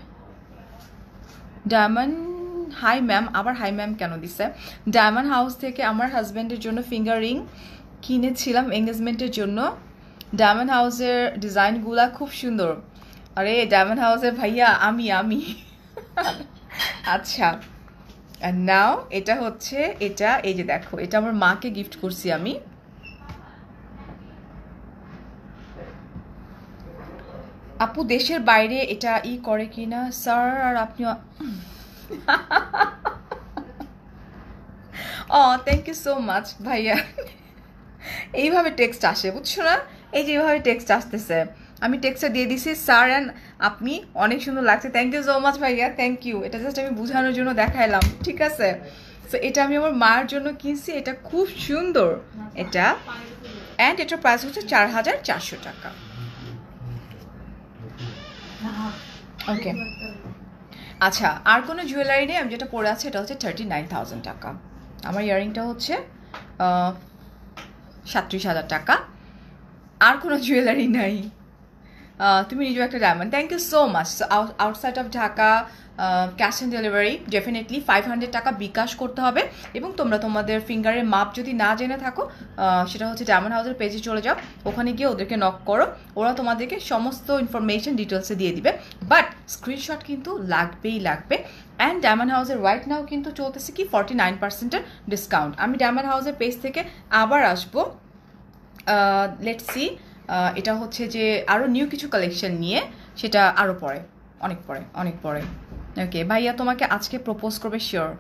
ডায়মন্ড, হাই ম্যাম, আবার হাই ম্যাম কেন দিছে? ডায়মন্ড হাউস থেকে আমার হাজব্যান্ডের জন্য ফিঙ্গার রিং কিনেছিলাম এঙ্গেজমেন্টের জন্য। ডায়মন্ড হাউসের ডিজাইনগুলা খুব সুন্দর। আরে ডায়মন্ড হাউসের ভাইয়া আমি আচ্ছা নাও, এটা হচ্ছে এটা, এই যে দেখো, এটা আমার মাকে গিফট করছি আমি। আপু দেশের বাইরে এটা করে কি না স্যার? আর আপনি থ্যাংক ইউ সো মাচ ভাইয়া। এইভাবে টেক্সট আসে, বুঝছো না? এই যে এইভাবে টেক্সট আসতেছে, আমি টেক্সটটা দিয়ে দিছি স্যার অ্যান্ড আপনি, অনেক সুন্দর লাগছে। থ্যাংক ইউ সো মাচ ভাইয়া, থ্যাংক ইউ। এটা জাস্ট আমি বোঝানোর জন্য দেখাইলাম, ঠিক আছে? সো এটা আমি আমার মায়ের জন্য কিনছি, এটা খুব সুন্দর এটা। অ্যান্ড এটার প্রাইস হচ্ছে 4400 টাকা। ওকে, আচ্ছা আর কোনো জুয়েলারি নেই? আমি যেটা পরে আছে এটা হচ্ছে 39,000 টাকা। আমার ইয়ারিংটা হচ্ছে 37,000 টাকা। আর কোনো জুয়েলারি নাই। তুমি নিজেও একটা diamond, thank you so much. Outside of Dhaka cash on delivery definitely 500 টাকা বিকাশ করতে হবে। এবং তোমরা তোমাদের ফিঙ্গারের মাপ যদি না জেনে থাকো, সেটা হচ্ছে ডায়মন্ড হাউসের পেজে চলে যাও, ওখানে গিয়ে ওদেরকে নক করো, ওরা তোমাদেরকে সমস্ত ইনফরমেশন ডিটেলসে দিয়ে দিবে। বাট স্ক্রিনশট কিন্তু লাগবেই লাগবে। অ্যান্ড ডায়মন্ড হাউসের রাইট নাও কিন্তু চলতেছে কি 49%-এর ডিসকাউন্ট। আমি ডায়মন্ড হাউসের পেজ থেকে আবার আসবো, লেটস সি, এটা হচ্ছে যে আরও নিউ কিছু কালেকশন নিয়ে, সেটা আরও পরে, অনেক পরে। ওকে ভাইয়া তোমাকে আজকে প্রপোজ করবে শিওর?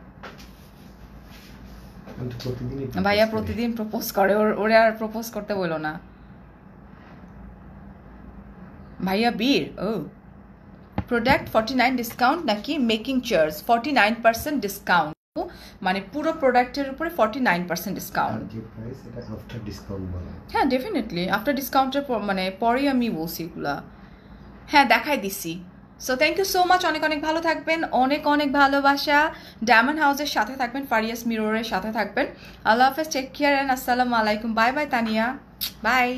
ভাইয়া প্রতিদিন প্রপোজ করে, ওরে আর প্রপোজ করতে বলো না ভাইয়া। বীর, ও প্রোডাক্ট 49 ডিসকাউন্ট নাকি মেকিং চেয়ার্স 49% ডিসকাউন্ট, মানে পুরো প্রোডাক্টের উপরে 49% ডিসকাউন্ট। হ্যাঁ ডেফিনেটলি আফটার ডিসকাউন্টের মানে পরেই আমি বলছি এগুলা। হ্যাঁ দেখাই দিছি। So thank you so much, অনেক অনেক ভালো থাকবেন, অনেক অনেক ভালোবাসা। ডায়মন্ড হাউসের সাথে থাকবেন, ফারিয়াস মিররের সাথে থাকবেন। আল্লাহ হাফেজ, টেক কেয়ার অ্যান্ড আসসালামু আলাইকুম। Bye bye Tania, by.